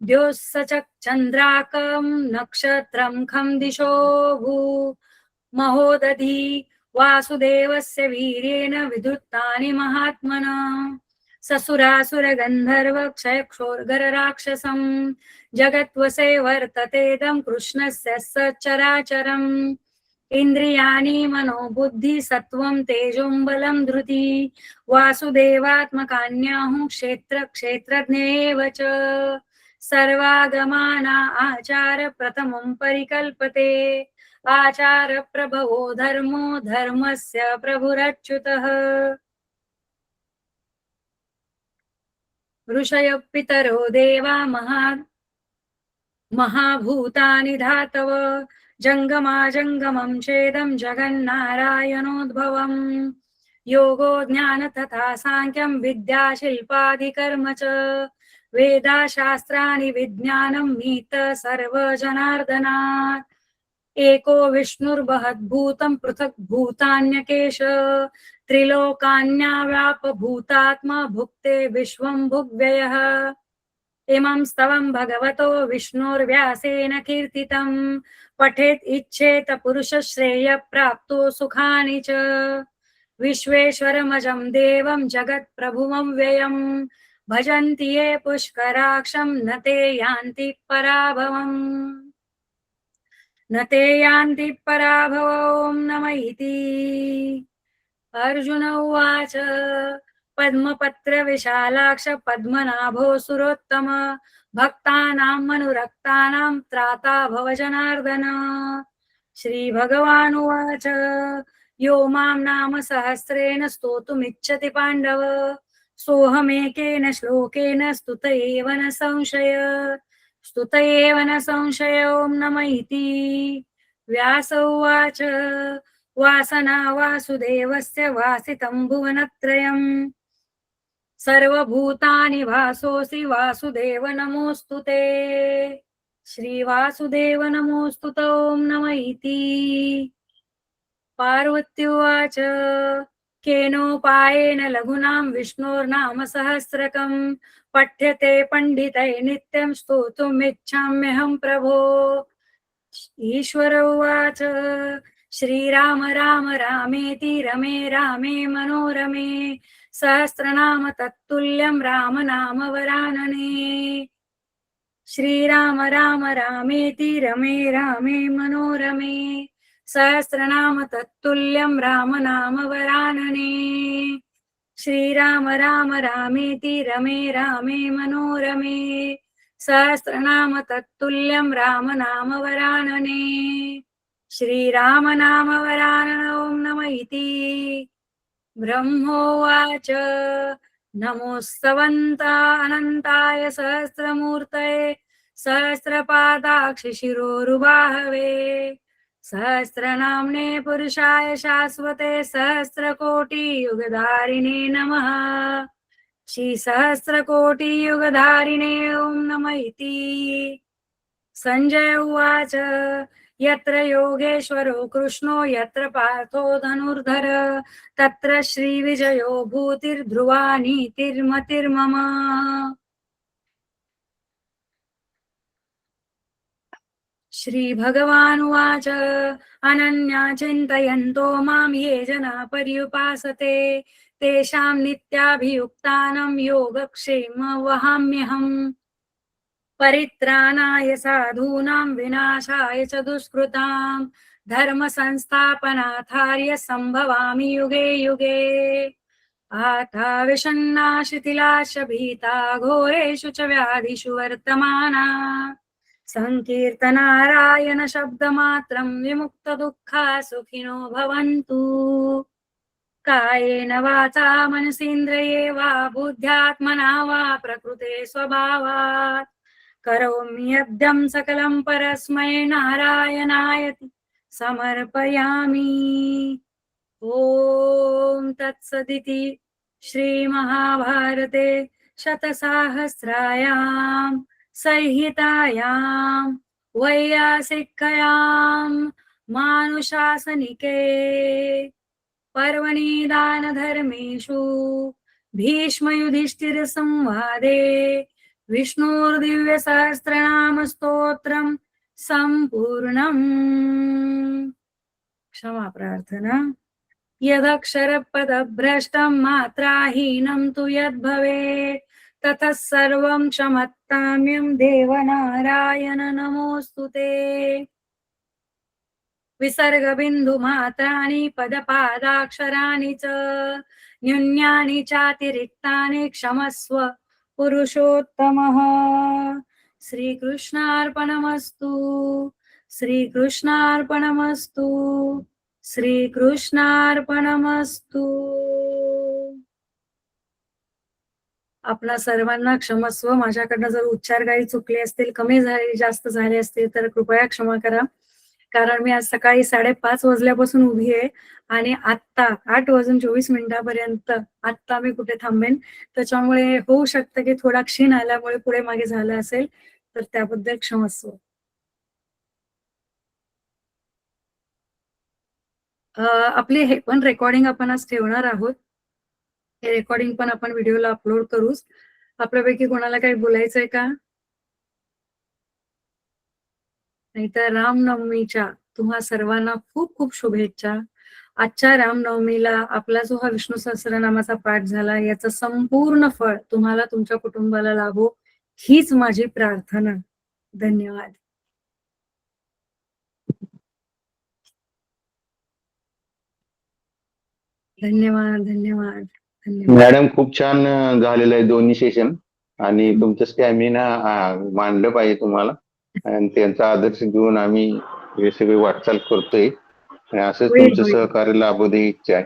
द्योस्सचक् चन्द्राकं नक्षत्रं खं दिशो भू महोदधी वासुदेवस्य वीर्येण विधुत्तानि महात्मना ससुरासुर गन्धर्व क्षयक्षोर्गरराक्षसं जगत्वसे वर्ततेदं कृष्णस्य सचराचरम् इंद्रियाणि मनोबुद्धि सत्वं तेजों बलं धृति वासुदेवात्मकान्याहुः क्षेत्र क्षेत्रज्ञेव च सर्वागमाना आचार प्रथमं परिकल्पते आचार प्रभवो धर्मो धर्मस्य प्रभुरच्युतः ऋषय पितरो देवा महाभूतानि धातव जंगमं चेदं जगन्नारायणोद्भवम् योगो ज्ञान तथा सांख्यं विद्या शिल्पादिकर्म च वेदा शास्त्राणि विज्ञानं नीत सर्वजनार्दनात् एको विष्णुर्बहद्भूतं पृथक् भूतान्यकेश त्रिलोकान्याव्याप भूतात्मा भुक्ते विश्वं भुग्व्ययः इमं स्तवं भगवतो विष्णुर्व्यासेन कीर्तितं पठेत् इच्छेत पुरुषश्रेय प्राप्तो सुखानि च विश्वेश्वरमजं देवं जगत्प्रभुवं व्ययं भजन्ति ये पुष्कराक्षं न ते यान्ति पराभवम् न ते यान्ति पराभवं नमः इति। अर्जुन उवाच पद्मपत्र विशालाक्ष पद्मनाभो सुरोत्तम भक्तानां मनुरक्तानां त्राता भव जनार्दन श्रीभगवान् उवाच यो मां नाम सहस्रेण स्तोतुमिच्छति पाण्डव सोऽहमेकेन श्लोकेन स्तुत एव न संशय ॐ नमः इति। व्यास उवाच वासना वासुदेवस्य वासितं भुवनत्रयम् सर्वभूतानि भासोऽसि वासुदेव नमोऽस्तुते श्रीवासुदेव नमोऽस्तुते ॐ नमः इति। पार्वती उवाच केनोपायेन लघुनां विष्णोर्नाम सहस्रकं पठ्यते पंडितैः नित्यं स्तोतुमिच्छाम्यहं प्रभो। ईश्वर उवाच श्रीराम राम रामेति रमे रामे मनोरमे सहस्रनाम तत्तुल्यं राम नाम वरानने श्रीराम राम रामेति रमे रामे मनोरमे सहस्रनाम तत्तुल्यं राम नाम वरानने श्रीराम राम रामेति रमे रामे मनोरमे सहस्रनाम तत्तुल्यं राम नाम वरानने श्रीराम नाम वरानन ॐ नमः इति। ब्रह्मोवाच नमोस्तवन्ता अनन्ताय सहस्रमूर्तये सहस्रपादाक्षि शिरोरुबाहवे सहस्रनाम्ने पुरुषाय शाश्वते सहस्रकोटियुगधारिणे नमः श्री सहस्रकोटियुगधारिणे ॐ नमः इति। संजय उवाच यत्र योगेश्वरो कृष्णो यत्र पार्थो धनुर्धर तत्र श्रीविजयो भूतिर्ध्रुवा नीतिर्मतिर्मम। श्रीभगवानुवाच अनन्या चिन्तयन्तो मां ये जना पर्युपासते तेषां नित्याभियुक्तानां योगक्षेम वहाम्यहम् परित्राणाय साधूनां विनाशाय च दुष्कृतां धर्म संस्थापनार्थाय संभवामि युगे युगे आता विषण्णा शिथिलाश्च भीता घोरेषु च व्याधिषु वर्तमाना संकीर्तनारायण शब्दमात्रं विमुक्त दुःखा सुखिनो भवन्तु। कायेन वाचा मनसेन्द्रिये वा बुद्ध्यात्मना वा प्रकृते स्वभावात् करोमि यद्यं सकलं परस्मै नारायणायति समर्पयामि। ॐ तत्सदिति श्रीमहाभारते शतसाहस्रायां संहितायां वैयासिक्यां मानुशासनिके पर्वणि दानधर्मेषु भीष्मयुधिष्ठिरसंवादे विष्णोर्दिव्यसहस्रनामस्तोत्रं सम्पूर्णम्। क्षमा प्रार्थना। यदक्षरपदभ्रष्टं मात्राहीनं तु यद्भवेत् ततः सर्वं क्षमत्ताम्यं देवनारायण नमोऽस्तु ते। विसर्गबिन्दुमात्राणि पदपादाक्षराणि च न्यून्यानि चातिरिक्तानि क्षमस्व पुरुषोत्तमः। श्रीकृष्णार्पणमस्तु, श्रीकृष्णार्पणमस्तु, श्रीकृष्णार्पणमस्तु। आपणा सर्वांना क्षमस्व. माझ्याकडनं जर उच्चार काही चुकले असतील, कमी झाले जास्त झाले असतील तर कृपया क्षमा करा. कारण मी आज सकाळी 5:30 वाजल्यापासून उभी आहे आणि आत्ता 8:24 आत्ता मी कुठे थांबेन. त्याच्यामुळे होऊ शकतं की थोडा क्षीण आल्यामुळे पुढे मागे झालं असेल, तर त्याबद्दल क्षमस्व. आपली हे पण रेकॉर्डिंग आपण आज ठेवणार आहोत. हे रेकॉर्डिंग पण आपण व्हिडिओला अपलोड करूच. आपल्यापैकी कोणाला काही बोलायचंय का? नाहीतर रामनवमीच्या तुम्हा सर्वांना खूप खूप शुभेच्छा. आजच्या रामनवमीला आपला जो हा विष्णू सहस्त्रनामाचा पाठ झाला याचं संपूर्ण फळ तुम्हाला तुमच्या कुटुंबाला लाभो हीच माझी प्रार्थना. धन्यवाद. धन्यवाद धन्यवाद धन्यवाद. मॅडम खूप छान झालेलं आहे दोन्ही सेशन आणि तुमचं स्टॅमिना मानलं पाहिजे तुम्हाला आणि त्यांचा आदर्श घेऊन आम्ही हे सगळे वाटचाल करतोय आणि असंच होईल, तुमचं होईल. सहकार्य लाभू दे इच्छा आहे.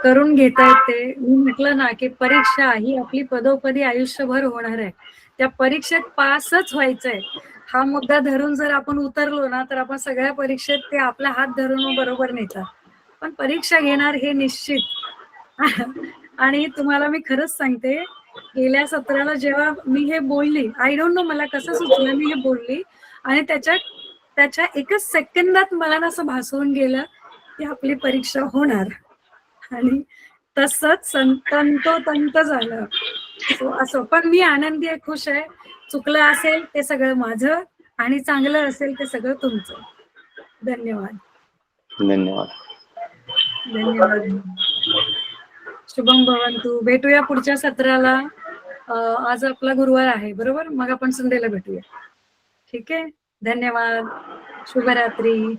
करून घेता येते. मी म्हटलं ना की परीक्षा ही आपली पदोपदी आयुष्यभर होणार आहे. त्या परीक्षेत पासच व्हायचंय हा मुद्दा धरून जर आपण उतरलो ना तर आपण सगळ्या परीक्षेत ते आपला हात धरून बरोबर नेतात. पण परीक्षा घेणार हे निश्चित. आणि तुम्हाला मी खरंच सांगते, गेल्या सत्राला जेव्हा मी हे बोलली, आय डोंट नो मला कसं सुचलं, मी हे बोलली आणि त्याच्या एकच सेकंदात मला ना असं भासवून गेलं की आपली परीक्षा होणार आणि तसंच तंतोतंत झालं. असं पण मी आनंदी आहे, खुश आहे. चुकलं असेल ते सगळं माझं आणि चांगलं असेल ते सगळं तुमचं. धन्यवाद धन्यवाद. धन्यवाद. शुभम भवंतु. भेटूया पुढच्या सत्राला. आज आपला गुरुवार आहे बरोबर, मग आपण संडेला भेटूया. ठीक आहे. धन्यवाद. शुभरात्री.